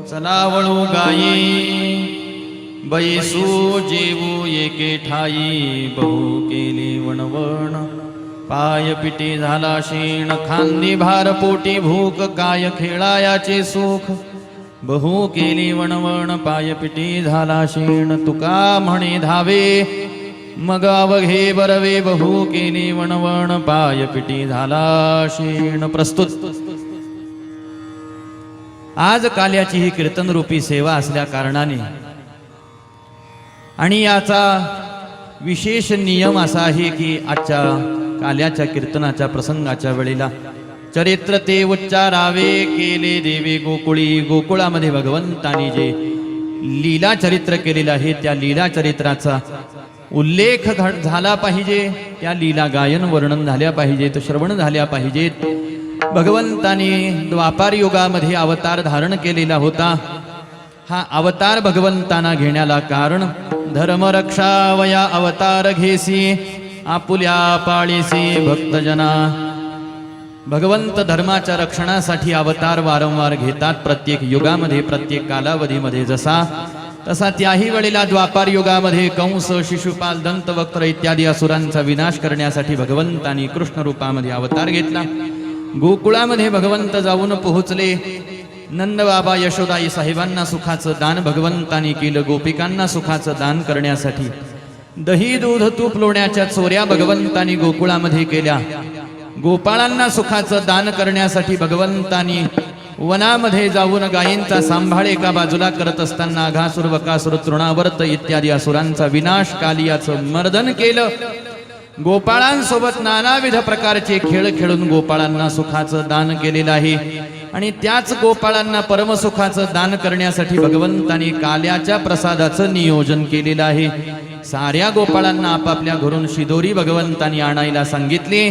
चलावळू गायी बैसू जेवू एके ठाई. बहु केली वणवण पाय पिटी झाला शेण, खांदी भार पोटी भूक काय खेळायाचे सुख. बहु केली वणवण पाय पिटी झाला शेण, तुका म्हणे धावे मग अवघे बरवे. बहु केली वणवण पाय पिटी झाला शेण. प्रस्तुत आज काल्याची ही कीर्तन रूपी सेवा असल्या कारणाने आणि याचा विशेष नियम असा आहे की आजच्या काल्याच्या कीर्तनाच्या प्रसंगाच्या वेळेला चरित्र ते उच्चारावे केले देवे गोकुळी. गोकुळामध्ये भगवंतानी जे लीला चरित्र केलेलं आहे त्या लीला चरित्राचा उल्लेख झाला पाहिजे, त्या लीला गायन वर्णन झाल्या पाहिजेत, श्रवण झाल्या पाहिजेत. भगवंताने द्वापार युगामध्ये अवतार धारण केलेला होता. हा अवतार भगवंतांना घेण्याला कारण धर्मरक्षावया अवतार घेसी आपुल्या पाळीसी भक्तजना. भगवंत धर्माच्या रक्षणासाठी अवतार वारंवार घेतात, प्रत्येक युगामध्ये, प्रत्येक कालावधीमध्ये जसा तसा. त्याही वेळेला द्वापार युगामध्ये कंस, शिशुपाल, दंतवक्त्र इत्यादी असुरांचा विनाश करण्यासाठी भगवंतांनी कृष्ण रूपामध्ये अवतार घेतला. गोकुळामध्ये भगवंत जाऊन पोहोचले नंदबाबा यशोदाई साहेबांना सुखाचं दान भगवंतानी केलं. गोपिकांना सुखाचं दान करण्यासाठी दही दूध तूप लोण्याच्या चोऱ्या भगवंतानी गोकुळामध्ये केल्या. गोपाळांना सुखाचं दान करण्यासाठी भगवंतानी वनामध्ये जाऊन गायींचा सांभाळ एका बाजूला करत असताना अघासुर बकासुर तृणावर्त इत्यादी असुरांचा विनाश कालियाचं मर्दन केलं. गोपाळांसोबत नानाविध प्रकारचे खेळ खेळून गोपाळांना सुखाचं दान केलेलं आहे. आणि त्याच गोपाळांना परमसुखाचं दान करण्यासाठी भगवंतानी काल्याच्या प्रसादाचं नियोजन केलेलं आहे. साऱ्या गोपाळांना आपापल्या घरून शिदोरी भगवंतानी आणायला सांगितली.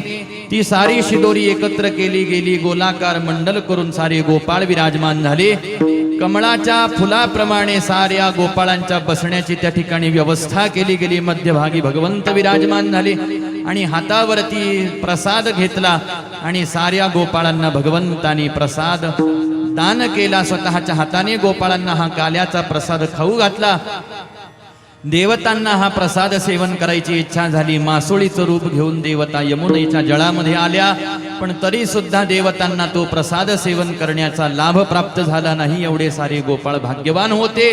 ती सारी शिदोरी एकत्र केली गेली. गोलाकार मंडल करून सारे गोपाळ विराजमान झाले. कमळाच्या फुलाप्रमाणे साऱ्या गोपाळांच्या बसण्याची त्या ठिकाणी व्यवस्था केली गेली. मध्यभागी भगवंत विराजमान झाले आणि हातावरती प्रसाद घेतला आणि साऱ्या गोपाळांना भगवंतानी प्रसाद दान केला. स्वतःच्या हाताने गोपाळांना हा काल्याचा प्रसाद खाऊ घातला. देवतांना हा प्रसाद सेवन करायची इच्छा झाली. मासोळीचं रूप घेऊन देवता यमुनेच्या जळामध्ये आल्या, पण तरी सुद्धा देवतांना तो प्रसाद सेवन करण्याचा लाभ प्राप्त झाला नाही. एवढे सारे गोपाळ भाग्यवान होते.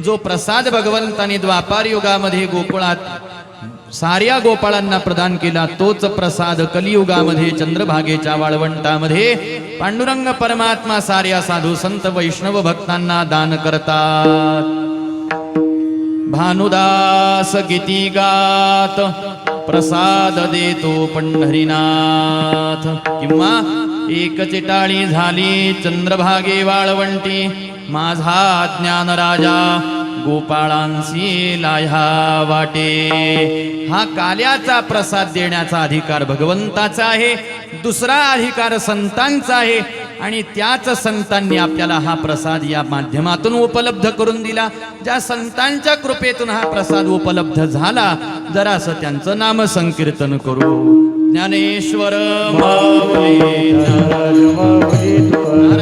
जो प्रसाद भगवंतानी द्वापार युगामध्ये गोकुळात साऱ्या गोपाळांना प्रदान केला, तोच प्रसाद कलियुगामध्ये चंद्रभागेच्या वाळवंटामध्ये पांडुरंग परमात्मा साऱ्या साधू संत वैष्णव भक्तांना दान करतात. भानुदास गीती गात प्रसाद देतो पंढरीनाथ. किंवा एक चिटाळी झाली चंद्रभागे वाळवंटी, माझा ज्ञान राजा गोपाळांसी लाह्या वाटे. हा काल्याचा प्रसाद देण्याचा अधिकार भगवंताचा आहे. दुसरा अधिकार संतांचा आहे आणि त्याच संतांनी आपल्याला हा प्रसाद या माध्यमातून उपलब्ध करून दिला. ज्या संतांच्या कृपेतून हा प्रसाद उपलब्ध झाला, जरासं त्यांचं नाम संकीर्तन करू. ज्ञानेश्वर माऊली.